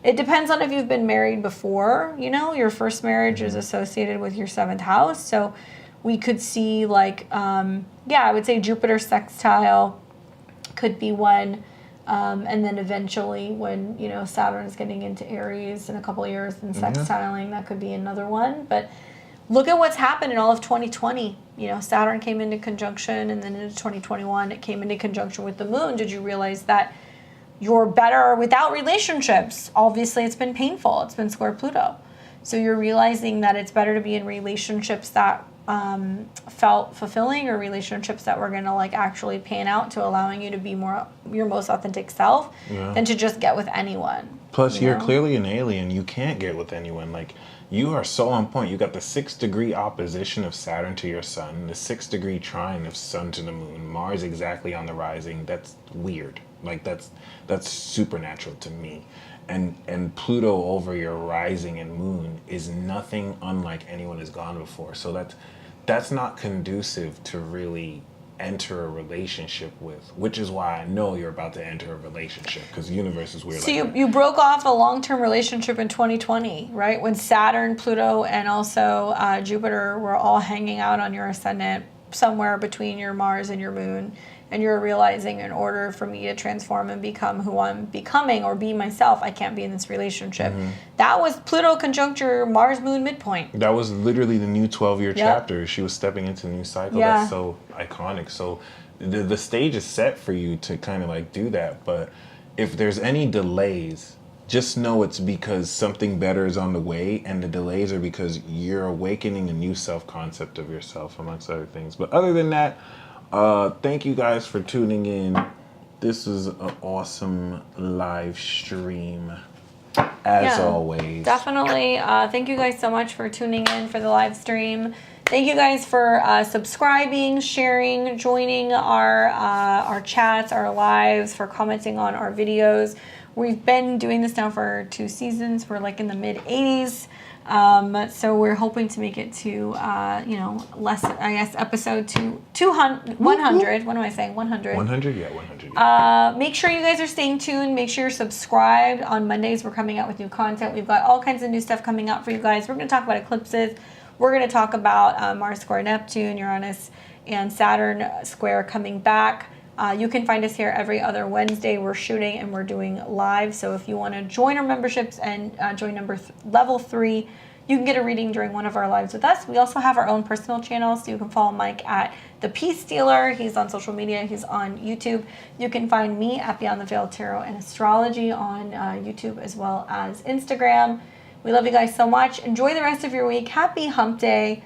It depends on if you've been married before, you know, your first marriage is associated with your 7th house. So we could see like, I would say Jupiter sextile could be one. And then eventually when, you know, Saturn is getting into Aries in a couple of years and sextiling, that could be another one. But look at what's happened in all of 2020. You know, Saturn came into conjunction, and then into 2021, it came into conjunction with the Moon. Did you realize that you're better without relationships? Obviously, it's been painful. It's been square Pluto. So you're realizing that it's better to be in relationships that felt fulfilling, or relationships that were going to like actually pan out to allowing you to be more your most authentic self than to just get with anyone. Plus, you're clearly an alien. You can't get with anyone. Like, you are so on point. You got the 6th degree opposition of Saturn to your sun, the 6th degree trine of Sun to the Moon, Mars exactly on the rising. That's weird. Like, that's supernatural to me. And Pluto over your rising and Moon is nothing unlike anyone has gone before. So that's not conducive to really enter a relationship with, which is why I know you're about to enter a relationship, because the universe is weird. So you broke off a long-term relationship in 2020, right? When Saturn, Pluto, and also Jupiter were all hanging out on your ascendant, somewhere between your Mars and your Moon. And you're realizing, in order for me to transform and become who I'm becoming, or be myself, I can't be in this relationship. That was Pluto conjuncture Mars Moon midpoint. That was literally the new 12-year chapter. She was stepping into a new cycle. That's so iconic. So the stage is set for you to kind of like do that. But if there's any delays, just know it's because something better is on the way, and the delays are because you're awakening a new self-concept of yourself, amongst other things. But other than that, thank you guys for tuning in. This is an awesome live stream, as always. Definitely. Thank you guys so much for tuning in for the live stream. Thank you guys for subscribing, sharing, joining our chats, our lives, for commenting on our videos. We've been doing this now for 2 seasons. We're like in the mid-80s. So we're hoping to make it to, less, I guess, episode 100. What am I saying? 100. 100? Yeah, 100. Make sure you guys are staying tuned. Make sure you're subscribed. On Mondays, we're coming out with new content. We've got all kinds of new stuff coming out for you guys. We're going to talk about eclipses. We're going to talk about Mars square Neptune, Uranus, and Saturn square coming back. You can find us here every other Wednesday. We're shooting and we're doing live. So if you want to join our memberships and join level 3, you can get a reading during one of our lives with us. We also have our own personal channel, so you can follow Mike at The Peace Stealer. He's on social media. He's on YouTube. You can find me at Beyond the Veil Tarot and Astrology on YouTube as well as Instagram. We love you guys so much. Enjoy the rest of your week. Happy Hump Day.